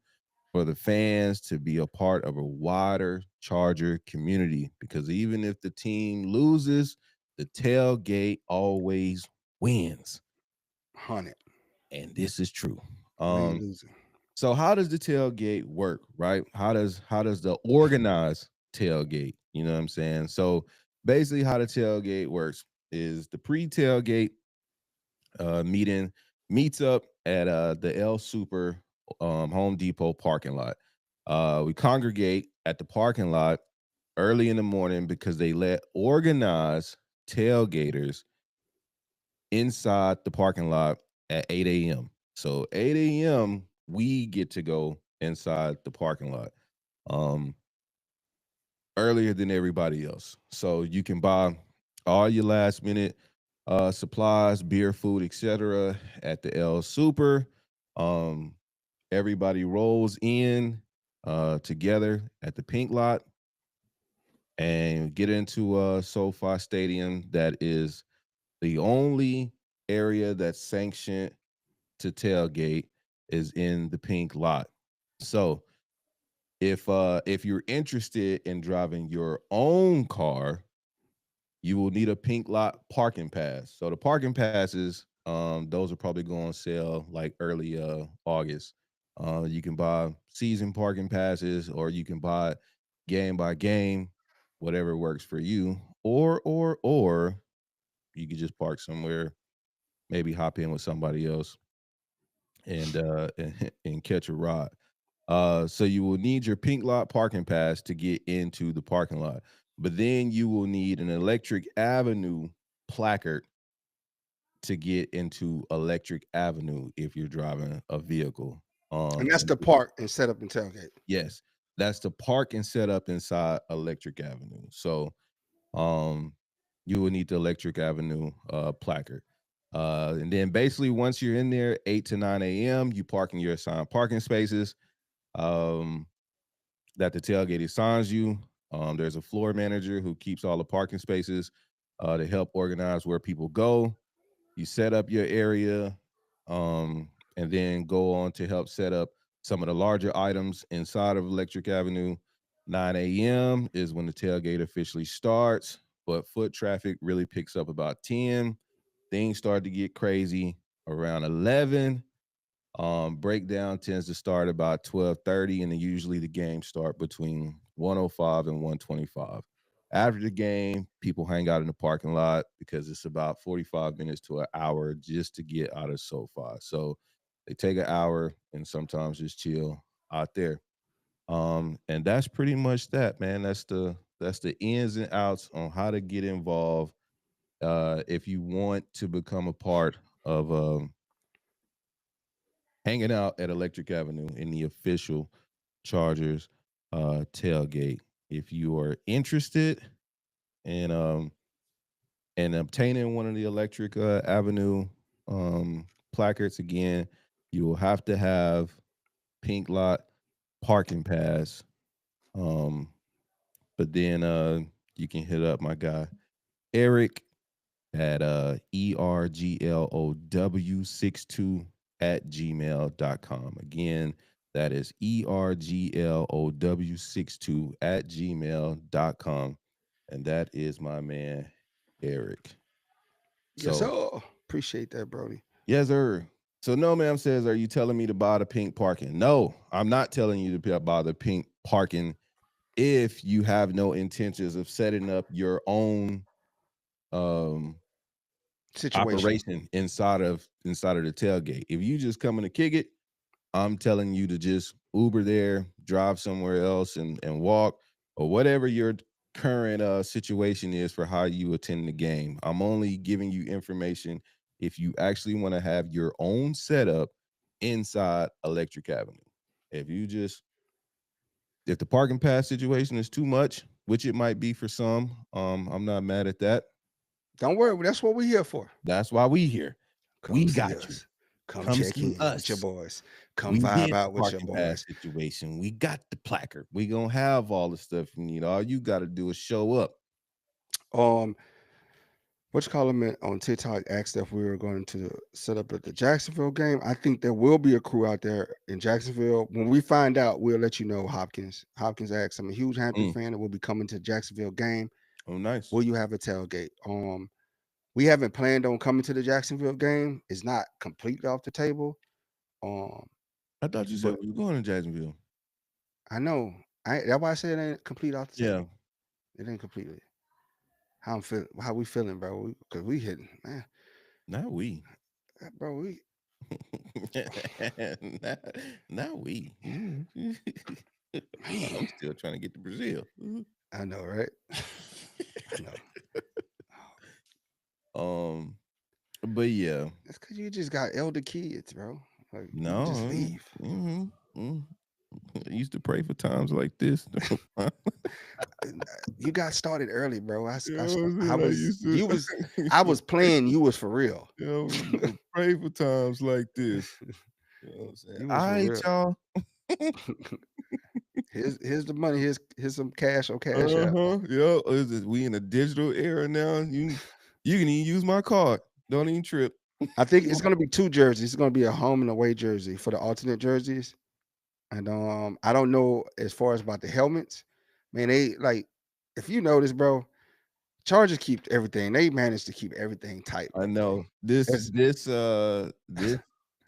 for the fans to be a part of a wider Charger community because even if the team loses, the tailgate always wins. 100. And this is true. We ain't Um, losing. so how does the tailgate work, right? How does the organized tailgate, you know what I'm saying? So basically how the tailgate works is the pre-tailgate meeting meets up at the El Super Home Depot parking lot. We congregate at the parking lot early in the morning because they let organized tailgaters inside the parking lot at 8 a.m. So 8 a.m. we get to go inside the parking lot um earlier than everybody else. So you can buy all your last minute supplies, beer, food, etc. at the L Super. Um Everybody rolls in together at the pink lot and get into SoFi Stadium. That is the only area that's sanctioned to tailgate is in the pink lot. So if you're interested in driving your own car, you will need a pink lot parking pass. So the parking passes, those are probably going on sale like early August. You can buy season parking passes, or you can buy game by game, whatever works for you. Or you could just park somewhere, maybe hop in with somebody else and and catch a ride. So you will need your pink lot parking pass to get into the parking lot, but then you will need an Electric Avenue placard to get into Electric Avenue if you're driving a vehicle. And that's And the park and set up and tailgate. yes, that's the park and set up inside Electric Avenue. So um you will need the Electric Avenue placard. And then basically once you're in there, 8 to 9 a.m., you park in your assigned parking spaces. Um that the tailgate assigns you. There's a floor manager who keeps all the parking spaces to help organize where people go. You set up your area, and then go on to help set up some of the larger items inside of Electric Avenue. 9 a.m. is when the tailgate officially starts, but foot traffic really picks up about 10. Things start to get crazy around 11. Breakdown tends to start about 12:30, and then usually the games start between 105 and 125. After the game, people hang out in the parking lot because it's about 45 minutes to an hour just to get out of SoFi. So they take an hour and sometimes just chill out there. And that's pretty much that, man. That's the ins and outs on how to get involved. If you want to become a part of hanging out at Electric Avenue in the official Chargers tailgate. If you are interested in obtaining one of the Electric Avenue placards, again, you will have to have pink lot parking pass. Um, but then you can hit up my guy Eric at erglow62 at gmail.com. Again, that is erglow62 at gmail.com. And that is my man, Eric. Yes, So, sir. Appreciate that, Brody. yes, sir. So, no, ma'am says, are you telling me to buy the pink parking? No, I'm not telling you to buy the pink parking if you have no intentions of setting up your own um Situation. operation inside of the tailgate. If you just coming to kick it, I'm telling you to just Uber there, drive somewhere else, and walk, or whatever your current situation is for how you attend the game. I'm only giving you information if you actually want to have your own setup inside Electric Avenue. If you just if the parking pass situation is too much, which it might be for some, I'm not mad at that. Don't worry. That's what we're here for. That's why we here. Come We see got you. us. Come Come check see in with your us. boys. Come We vibe did the out with your parking pass boys. situation. We got the placard. We gonna have all the stuff you need. All you got to do is show up. Um, what you call him on TikTok asked if we were going to set up at the Jacksonville game. I think there will be a crew out there in Jacksonville. When we find out, we'll let you know, Hopkins. Hopkins asked, I'm a huge Hampton Mm. fan and will be coming to the Jacksonville game. Oh, nice. Will you have a tailgate? We haven't planned on coming to the Jacksonville game. It's not completely off the table. Um, I thought you said but we were going to Jacksonville. I know that's why I said it ain't complete off the Yeah, table. It ain't completely. How I'm feeling, how we feeling, bro? Because we hitting, man, not we. bro. not, not we. I'm Man, still trying to get to Brazil. I know, right? I know. Um, but yeah, That's because you just got elder kids, bro. Like you can just no. leave. I used to pray for times like this. You got started early, bro. You know what I'm I saying? I was used to, you was used I to was pray. playing. You was for real. You know, pray for times like this. You know what I'm saying? You All was for right, real. y'all. Here's the money. Here's some cash on Cash App. Uh-huh. Yeah. We in a digital era now. You can even use my card. Don't even trip. I think it's gonna be two jerseys. It's gonna be a home and away jersey for the alternate jerseys. And I don't know as far as about the helmets. Man, they like if you notice, bro, Chargers keep everything. They managed to keep everything tight, I bro. know this That's this this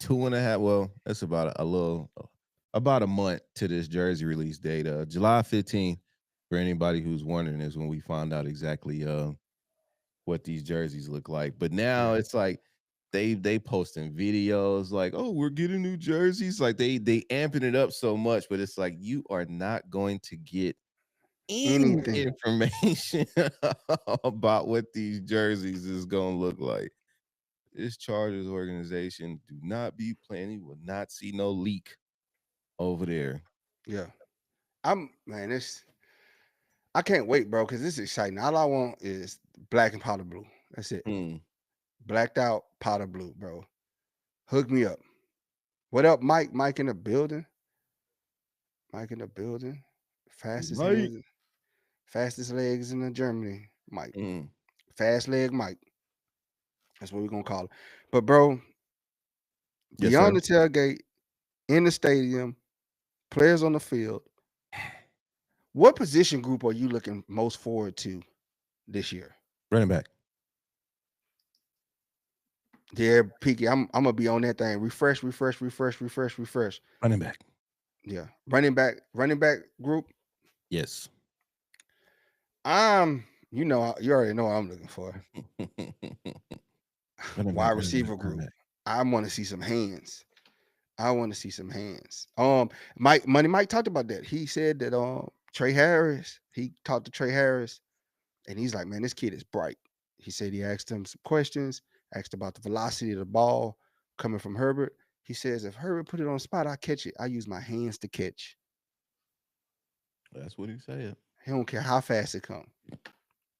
2.5. Well, that's about a little about a month to this jersey release date. July 15th. For anybody who's wondering, is when we find out exactly what these jerseys look like. But now yeah, it's like they posting videos like, oh, we're getting new jerseys. Like they amping it up so much, but it's like you are not going to get any anything. information about what these jerseys is gonna look like. This Chargers organization do not be playing. You will not see no leak over there. Yeah. I'm man, this I can't wait, bro, because this is exciting. All I want is black and powder blue. That's it. Hmm. Blacked out powder blue, bro. Hook me up. What up, Mike? Mike in the building. Mike in the building. Fastest Mike. hands, fastest legs in the Germany. Mike. Mm. Fast leg Mike. That's what we're gonna call it. But bro, Yes, sir. beyond the tailgate, in the stadium, players on the field, what position group are you looking most forward to this year? Running back. Yeah, Peaky. I'm gonna be on that thing. Refresh, refresh, refresh, refresh, refresh. Running back. Yeah. Running back group. Yes. You already know what I'm looking for. Running Wide back. Running back. receiver Running group. back. I want to see some hands. I want to see some hands. Mike talked about that. He said that Trey Harris, he talked to Trey Harris, and he's like, man, this kid is bright. He said he asked him some questions, asked about the velocity of the ball coming from Herbert. He says, if Herbert put it on the spot, I catch it. I use my hands to catch. That's what he said. He don't care how fast it come.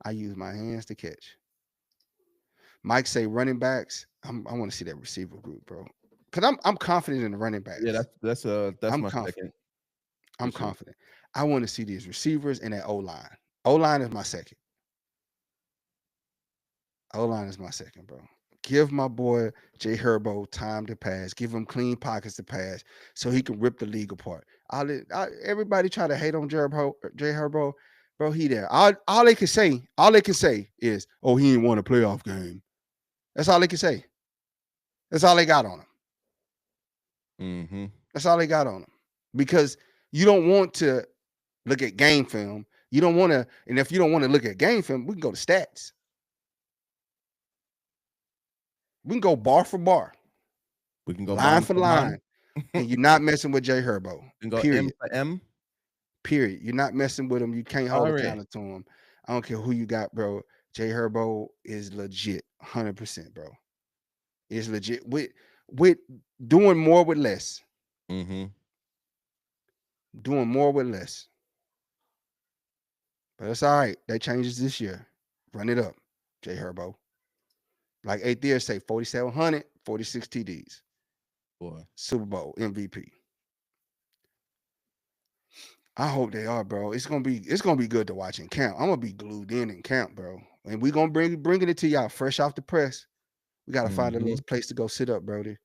I use my hands to catch. Mike say running backs. I want to see that receiver group, bro. Cause I'm confident in the running Yeah, backs. that's I'm my confident. second for I'm sure. confident. I want to see these receivers and that O line. O line is my second. O line is my second, bro. Give my boy Jay Herbo time to pass. Give him clean pockets to pass so he can rip the league apart. Everybody try to hate on Jay Herbo, bro. He there. All they can say is, "Oh, he ain't won a playoff game." That's all they can say. That's all they got on him. Mm-hmm. That's all they got on him. Because you don't want to look at game film. You don't want to, and if you don't want to look at game film, we can go to stats. We can go bar for bar, We can go line bond for for bond. line, and you're not messing with Jay Herbo. We can go M Period. for M. Period. You're not messing with him. You can't hold a Already. candle to him. I don't care who you got, bro. Jay Herbo is legit, 100%, bro. Is legit with doing more with less. Mm-hmm. Doing more with less. But it's all right. That changes this year. Run it up, Jay Herbo. Like Atheer say, 4,700, 46 TDs. Boy. Super Bowl MVP. I hope they are, bro. It's gonna be good to watch in camp. I'm gonna be glued in camp, bro. And we gonna bringing it to y'all fresh off the press. We gotta find a Mm-hmm. little place to go sit up, Brody.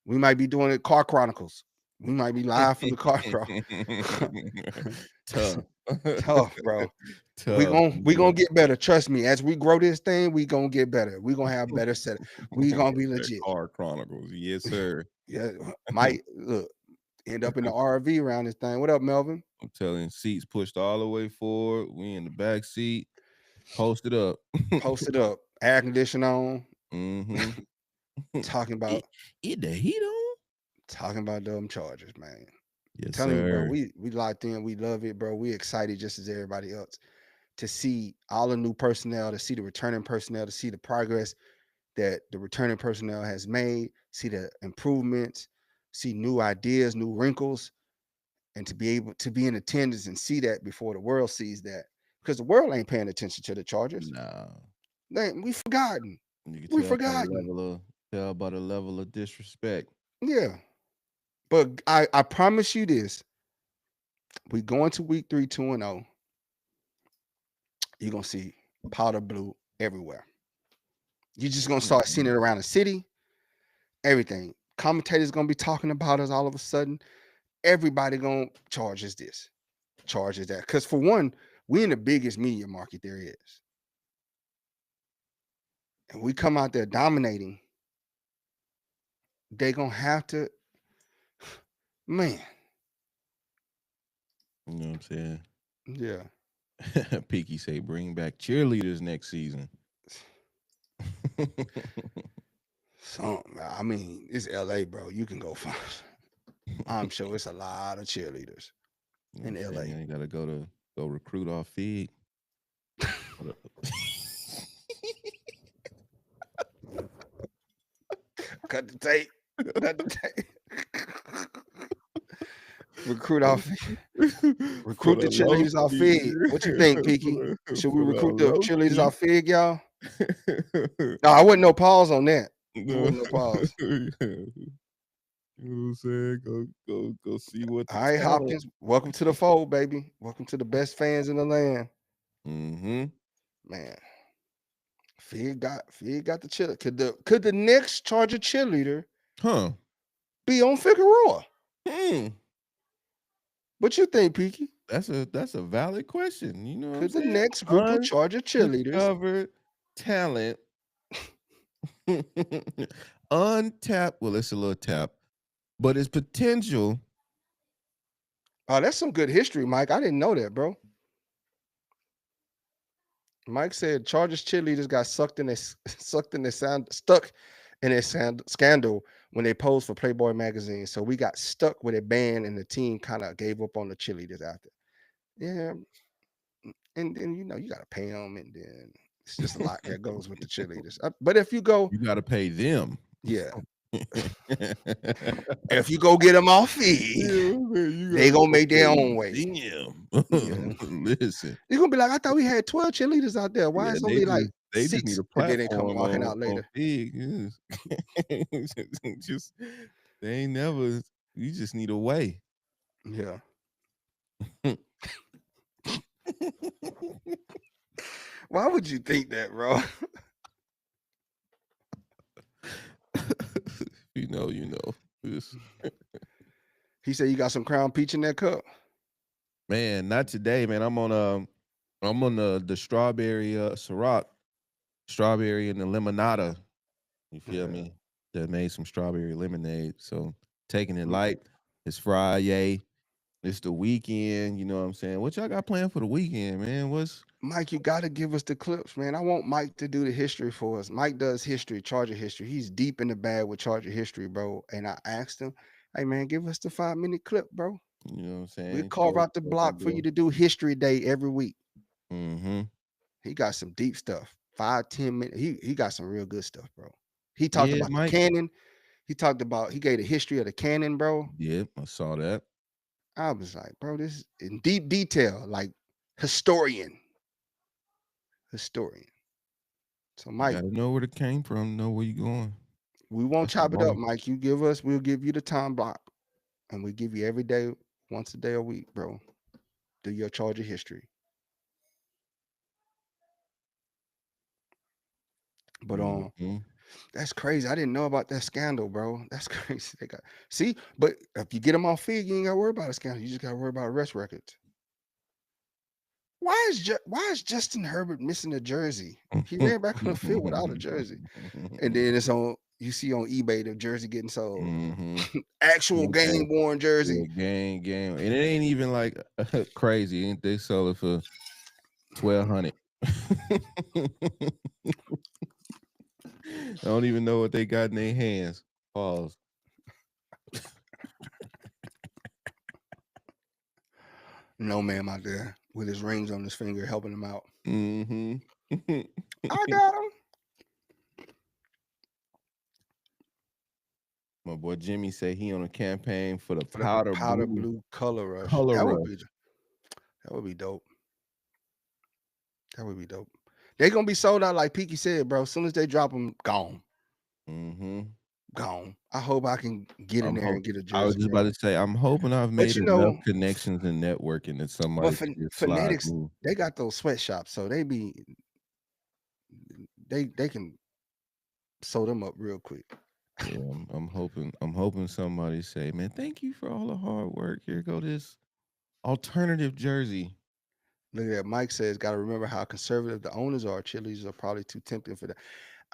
We might be doing it Car Chronicles. We might be live from the car, bro. Tough. Tough, bro. We Tough. gon' we Yeah. gonna get better. Trust me. As we grow this thing, we gonna get better. We gonna have better set. We gonna be That legit. Car Chronicles. Yes, sir. Yeah, might look end up in the RV around this thing. What up, Melvin? I'm telling you, seats pushed all the way forward. We in the back seat, posted up. Post it up. Air condition on. Mm-hmm. talking It, about the heat on? them Chargers, man. Yes, Telling you, bro, sir. we locked in. We love it, bro. We excited just as everybody else to see all the new personnel, to see the returning personnel, to see the progress that the returning personnel has made, see the improvements, see new ideas, new wrinkles, and to be able to be in attendance and see that before the world sees that. Because the world ain't paying attention to the Chargers. Nah. We forgotten. You can We tell by forgotten. the level of disrespect. Yeah. But I promise you this. We go into week 3, 2-0. You're gonna see powder blue everywhere. You're just gonna start seeing it around the city. Everything. Commentators gonna be talking about us all of a sudden. Everybody gonna charge us this, charge us that. Because for one, we in the biggest media market there is, and we come out there dominating. They gonna have to, man. You know what I'm saying? Yeah. Peaky say bring back cheerleaders next season. I mean, it's LA, bro. You can go find. I'm sure it's a lot of cheerleaders in LA. You gotta go recruit off feed. Cut the tape. Cut the tape. Recruit off. Recruit the cheerleaders off Fig. What you think, Peaky? Should we recruit the cheerleaders off Fig, y'all? No, I wouldn't no pause on that. I wouldn't no pause. You know what I'm saying? Go see what. All right, Hopkins. Welcome to the fold, baby. Welcome to the best fans in the land. Mm-hmm. Man, Fig got the cheerleader. Could the next Charger cheerleader be on Figueroa? What you think, Peaky? That's a valid question. You know, could the next group of Charger cheerleaders discovered talent, untapped? Well, it's a little tap, but it's potential. Oh, that's some good history, Mike. I didn't know that, bro. Mike said Chargers cheerleaders got stuck in a scandal when they posed for Playboy magazine. So we got stuck with a ban, and the team kind of gave up on the cheerleaders after. Yeah, and then you got to pay them, and then it's just a lot that goes with the cheerleaders. But if you go, you got to pay them. Yeah. If you go get them off feed, they gonna make their own way. Listen, you're gonna be like, I thought we had 12 cheerleaders out there. Why is only like they 6? Just need a platform, and then they come walking out later. Just they ain't never. You just need a way. Yeah. Why would you think that, bro? You know. He said you got some Crown Peach in that cup. Man, not today, man. I'm on the strawberry Ciroc, strawberry and the limonada. You feel me? That made some strawberry lemonade. So taking it light. It's Friday. It's the weekend. You know what I'm saying? What y'all got planned for the weekend, man? Mike, you got to give us the clips, man. I want Mike to do the history for us. Mike does history, Charger history. He's deep in the bag with Charger history, bro. And I asked him, hey, man, give us the 5-minute clip, bro. You know what I'm saying? We'll carve out the block for you to do history day every week. Mm-hmm. He got some deep stuff. 5-10 minutes. He got some real good stuff, bro. He talked about the cannon. He gave the history of the cannon, bro. Yeah, I saw that. I was like, bro, this is in deep detail, like historian. So Mike, you gotta know where it came from, know where you're going. We won't chop it up, Mike. We'll give you the time block. And we give you every day, once a day a week, bro. Do your Charger history. But that's crazy. I didn't know about that scandal, bro. That's crazy. But if you get them off feed, you ain't gotta worry about a scandal. You just gotta worry about arrest records. Why is Justin Herbert missing a jersey? He ran back on the field without a jersey. And then you see on eBay the jersey getting sold. Actual game worn jersey. Yeah, game. And it ain't even like crazy. They sell it for $1,200. don't even know what they got in their hands. Pause. No man out there with his rings on his finger helping him out. Mm-hmm. I got him. My boy Jimmy say he on a campaign for the For the powder powder blue blue color rush. color That rush. would be dope. That would be dope. They gonna be sold out like Peaky said, bro. As soon as they drop them, gone. Mm-hmm. Gone. I hope I can get in I'm there hope and get a I was jersey, just bro. about to say, I'm hoping I've But made you enough know, connections and networking that but somebody can just slide Phonetics, me. they got those sweatshops, so they can sew them up real quick. Yeah, I'm hoping somebody say, man, thank you for all the hard work. Here go this alternative jersey. Look at that. Mike says, got to remember how conservative the owners are. Chili's are probably too tempting for that.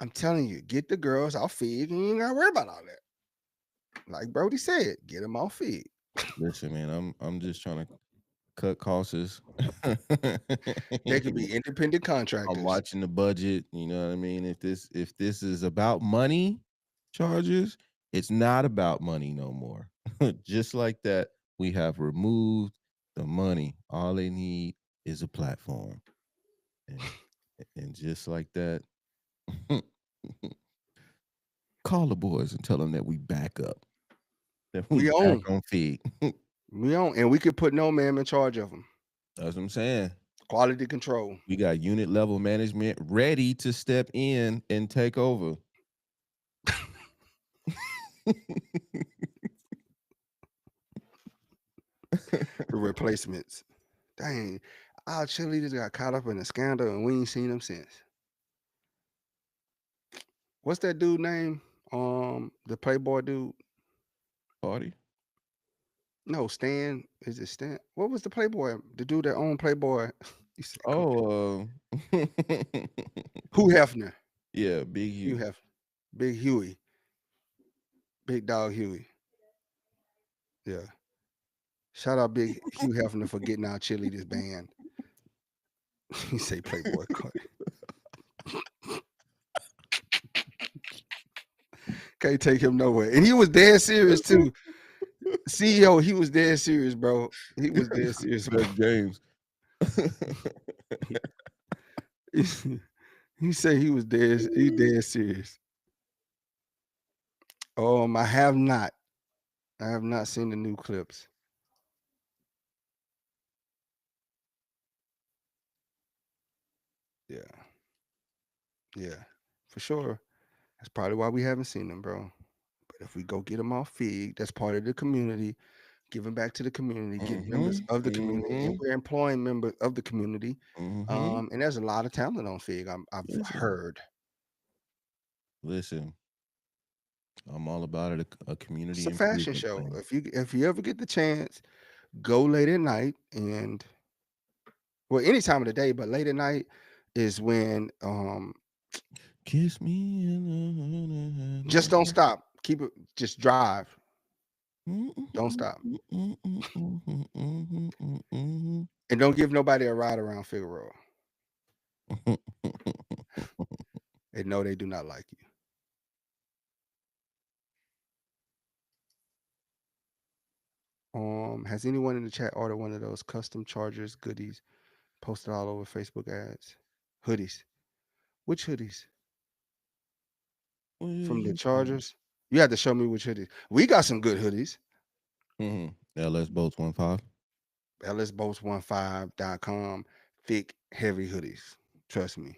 I'm telling you, get the girls off feed and you ain't got to worry about all that. Like Brody said, get them off feed. Listen, man, I'm just trying to cut costs. They could be independent I'm contractors. watching the budget. You know what I mean? If this is about money, Chargers, it's not about money no more. Just like that, we have removed the money. All they need is a platform, and and just like that, call the boys and tell them that we back up, that we We back own. on feed. We own. And we could put no man in charge of them. That's what I'm saying. Quality control. We got unit level management ready to step in and take over. The replacements. Dang. Our cheerleaders got caught up in a scandal and we ain't seen them since. What's that dude name? The Playboy dude. Party. No, Stan. Is it Stan? What was the Playboy? The dude that owned Playboy. He said cocaine. Oh, Hugh Hefner. yeah, Big Hugh U. Hefner. Big Huey. Big dog Huey. Yeah. Shout out Big Hugh Hefner for getting our cheerleaders banned. He say Playboy cut. Can't take him nowhere. And he was dead serious too. CEO, he was dead serious, bro. He was dead serious. Best games. He said he was dead. He dead serious. I have not. I have not seen the new clips. Yeah. Yeah. For sure. That's probably why we haven't seen them, bro. But if we go get them off feed, that's part of the community, giving back to the community, get members of the community, and we're employing members of the community. And there's a lot of talent on Fig. I've heard. Listen, I'm all about it. A It's community a fashion improvement show. plan. If you ever get the chance, go late at night and any time of the day, but late at night is when Kiss me. In just don't stop. Keep it. Just drive. Don't stop. the- And don't give nobody a ride around Figueroa. They know they do not like you. Has anyone in the chat ordered one of those custom Chargers goodies posted all over Facebook ads? Hoodies. Which hoodies? From the Chargers? You have to show me which hoodies. We got some good hoodies. LS Boats 15. LSBoats15.com. Thick, heavy hoodies. Trust me.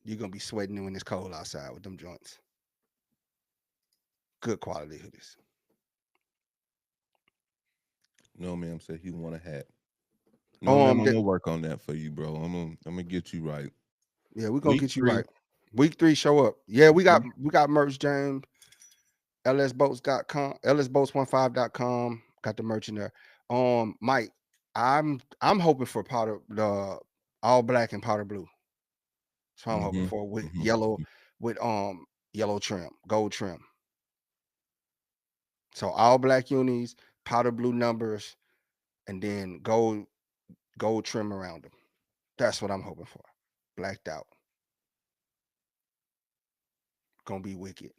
You're gonna be sweating when it's cold outside with them joints. Good quality hoodies. No, ma'am said he want a hat. No, ma'am, I'm That, gonna work on that for you, bro. I'm gonna get you right. yeah, we're gonna Week get you 3. right. Week 3, show up. Yeah, we got merch, James. LSBoats.com, LSBoats15.com. Got the merch in there. Mike, I'm hoping for the all black and powder blue. That's what I'm hoping for with yellow, with yellow trim, gold trim. So all black unis, powder blue numbers, and then gold trim around them. That's what I'm hoping for. Blacked out. gonna be wicked.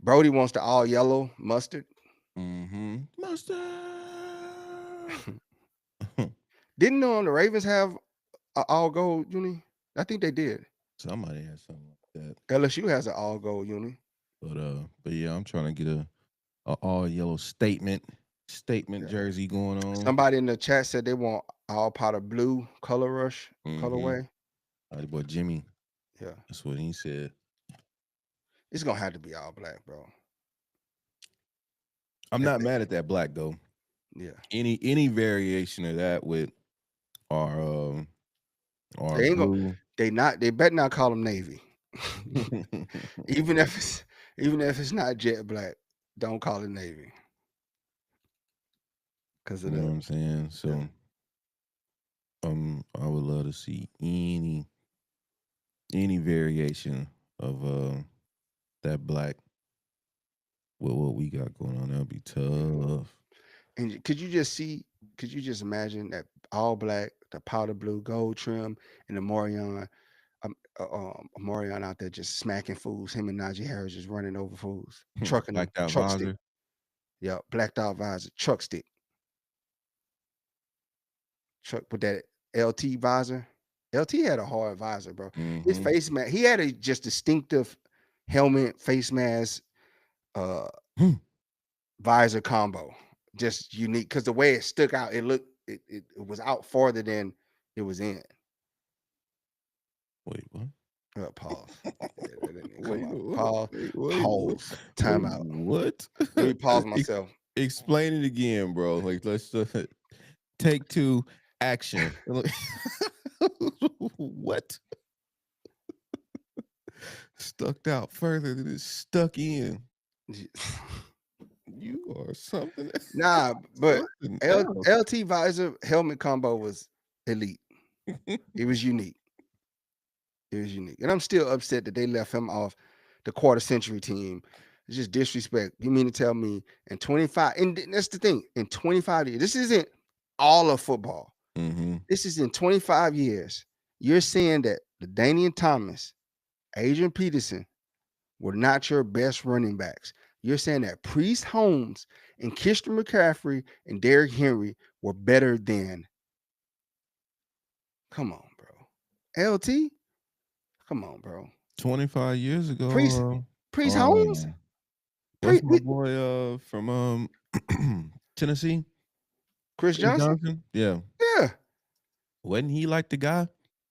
Brody wants the all yellow mustard. Mustard. Didn't the Ravens have an all gold uni? I think they did. Somebody has something like that. LSU has an all gold uni. But yeah, I'm trying to get a all yellow statement Yeah. jersey going on. Somebody in the chat said they want all powder blue color rush colorway. The boy Jimmy. Yeah. That's what he said. It's gonna have to be all black, bro. I'm not mad at that black though. Yeah. Any variation of that with our They ain't blue. they better not call them navy. even if it's not jet black, don't call it navy. Cause of you know what I'm saying? So I would love to see any variation of that black with what we got going on. That'll be tough. And could you just imagine that all black, the powder blue, gold trim, and the Morion out there just smacking fools. Him and Najee Harris just running over fools, trucking them, Blacked out truck visor. stick. Yeah, blacked out visor, truck stick. Truck with that LT visor. LT had a hard visor, bro. His face mask, he had a just distinctive helmet, face mask, visor combo. Just unique because the way it stuck out, it was out farther than it was in. Wait, what? Pause. Pause. Pause. Time out. What? Let me pause myself. Explain it again, bro. Like, let's take 2, action. What? Stuck out further than it's stuck in. You are something. Nah, but LT visor helmet combo was elite. It was unique. And I'm still upset that they left him off the quarter century team. It's just disrespect. You mean to tell me in 25, and that's the thing, in 25 years, this isn't all of football. This is in 25 years. You're saying that LaDainian Thomas, Adrian Peterson were not your best running backs. You're saying that Priest Holmes and Christian McCaffrey and Derrick Henry were better than. Come on, bro. LT? Come on, bro. 25 years ago. Priest Holmes? What's my boy from Tennessee? Chris Johnson? Yeah. Yeah. Wasn't he like the guy?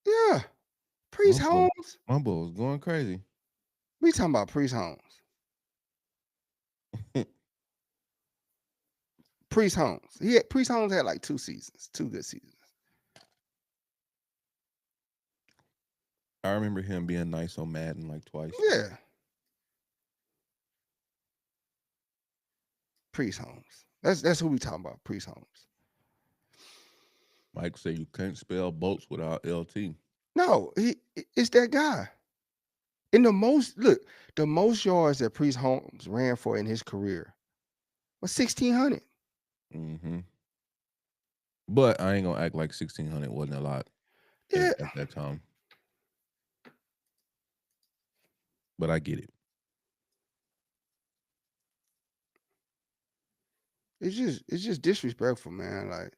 Yeah. Priest Holmes? My boy was going crazy. We talking about Priest Holmes. Priest Holmes. Priest Holmes had like 2 good seasons. I remember him being nice on Madden like twice. Yeah. Priest Holmes. That's who we talking about, Priest Holmes. Mike say you can't spell boats without LT. No, it's that guy. In the most yards that Priest Holmes ran for in his career was 1,600. But I ain't gonna act like 1,600 wasn't a lot at that time. But I get it. It's just disrespectful, man. Like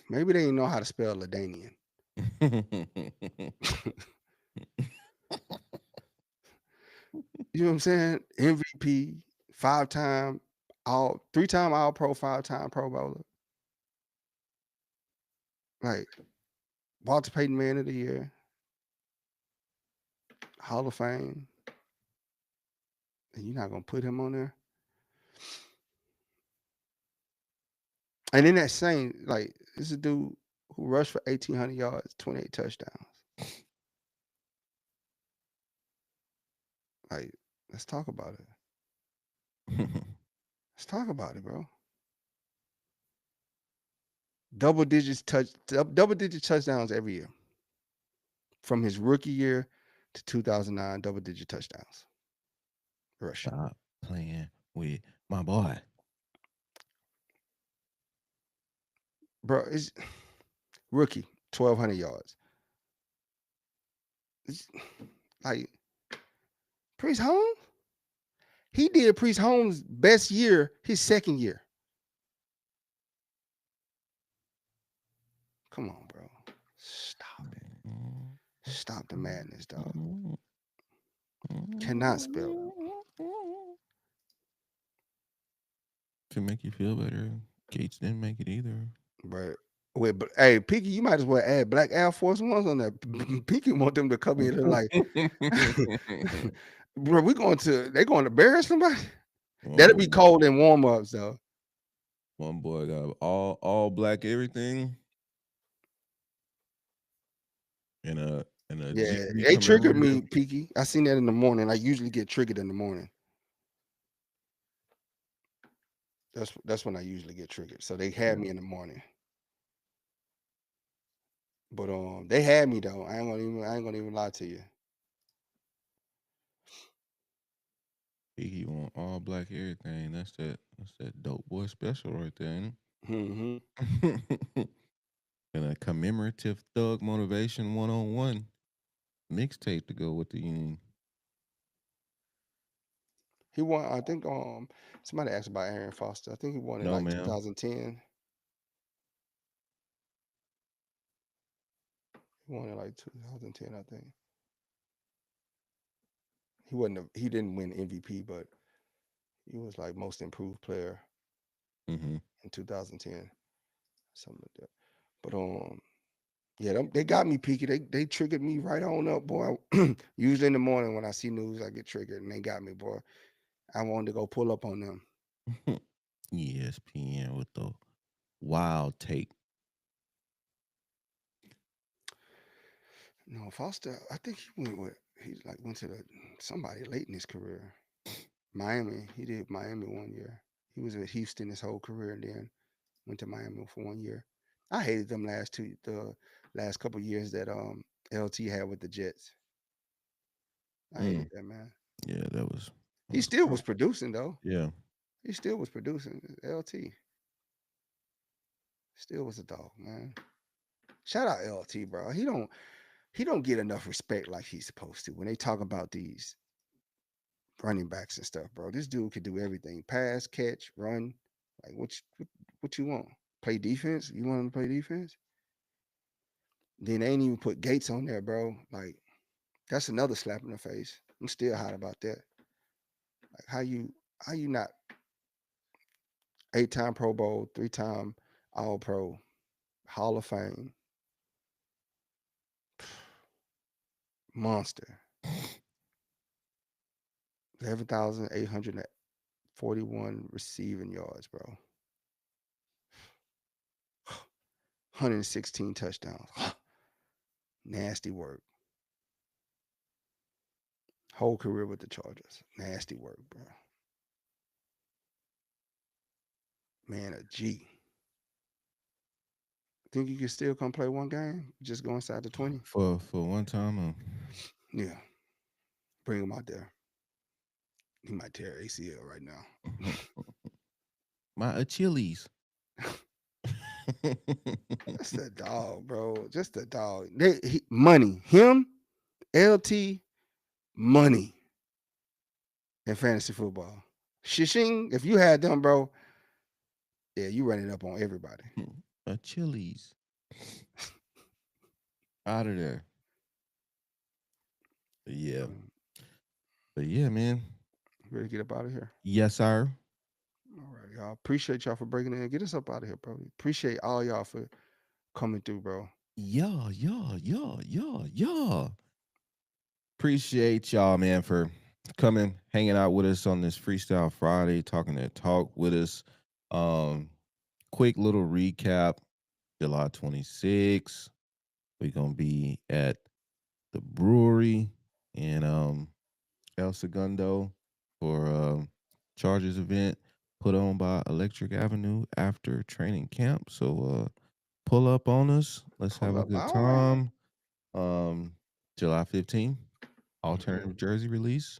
maybe they didn't know how to spell LaDainian. You know what I'm saying? MVP, 5-time all 3-time All Pro, 5-time Pro Bowler. Like Walter Payton Man of the Year, Hall of Fame. And you're not gonna put him on there? And in that same, like, this is a dude who rushed for 1,800 yards, 28 touchdowns. Like, let's talk about it. Let's talk about it, bro. Double-digit touchdowns every year. From his rookie year to 2009, double-digit touchdowns. Rushing. Stop playing with my boy. Bro, it's rookie, 1,200 yards. It's like Priest Holmes. He did Priest Holmes' best year his second year. Come on, bro. Stop it. Stop the madness, dog. Cannot spell it. To make you feel better, Gates didn't make it either. But wait, but hey, Pinky, you might as well add Black Air Force Ones on there. Pinky want them to come in here like, bro, they going to bury somebody? That'll be cold in warm ups though. One boy got all black everything. And a Yeah, GP they triggered me, commemorative. Pinky. I seen that in the morning. I usually get triggered in the morning. That's when I usually get triggered. So they had me in the morning. But they had me though. I ain't gonna even lie to you. He want all black everything. That's that dope boy special right there, ain't it? And a commemorative thug motivation 1-on-1 mixtape to go with the union. He won. I think somebody asked about Aaron Foster. I think he won in No, like man. 2010. He won in like 2010, I think. He didn't win MVP, but he was like most improved player in 2010, something like that. But yeah, they got me, Peaky. They triggered me right on up, boy. Usually in the morning when I see news, I get triggered, and they got me, boy. I wanted to go pull up on them. ESPN with the wild take. No, Foster. I think he went to somebody late in his career. Miami. He did Miami 1 year. He was at Houston his whole career, and then went to Miami for 1 year. I hated them the last couple years that LT had with the Jets. I hated that, man. Yeah, that was. He still was producing though. Yeah. He still was producing. LT still was a dog, man. Shout out LT, bro. He don't get enough respect like he's supposed to when they talk about these running backs and stuff, bro. This dude could do everything: pass, catch, run. Like what you want? Play defense? You want him to play defense? Then they ain't even put Gates on there, bro. Like that's another slap in the face. I'm still hot about that. Like how you not 8-time Pro Bowl, 3-time All Pro, Hall of Fame, monster, 11,841 receiving yards, bro. 116 touchdowns. Nasty work. Whole career with the Chargers. Nasty work, bro. Man, a G. Think you can still come play one game? Just go inside the 20? For one time. Yeah. Bring him out there. He might tear ACL right now. My Achilles. That's the dog, bro. Just the dog. Money. Him, LT, money in fantasy football. Shishing, if you had them, bro, yeah, you running up on everybody. Achilles. Out of there. Yeah. But yeah, man. Ready to get up out of here? Yes, sir. All right, y'all. Appreciate y'all for breaking in. Get us up out of here, bro. Appreciate all y'all for coming through, bro. Yeah. Appreciate y'all, man, for coming, hanging out with us on this Freestyle Friday, talking that talk with us. Quick little recap. July 26th, we're gonna be at the brewery in El Segundo for Chargers event put on by Electric Avenue after training camp. So pull up on us. Let's have a good All right. time. July 15th, alternative jersey release.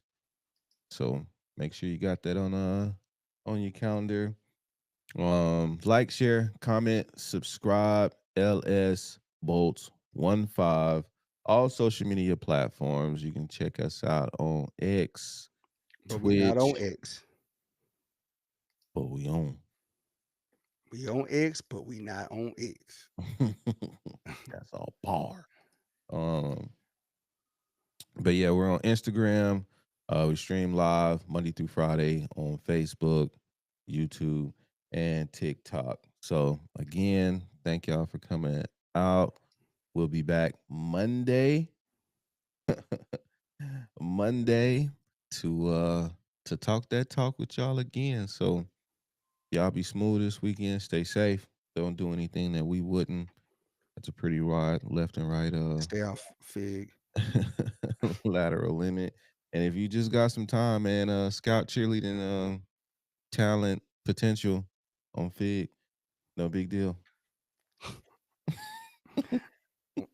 So make sure you got that on your calendar. Like, share, comment, subscribe. LS Bolts 15 all social media platforms. You can check us out on X, But we not on Twitch, X. but we on. We on X, but we not on X. That's all par. Um, but yeah, we're on Instagram. We stream live Monday through Friday on Facebook, YouTube, and TikTok. So again, thank y'all for coming out. We'll be back Monday, Monday to talk that talk with y'all again. So y'all be smooth this weekend. Stay safe. Don't do anything that we wouldn't. That's a pretty wide left and right Stay off Fig. lateral limit. And if you just got some time, man, scout cheerleading talent potential on Fig, no big deal.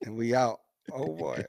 And we out. Oh boy.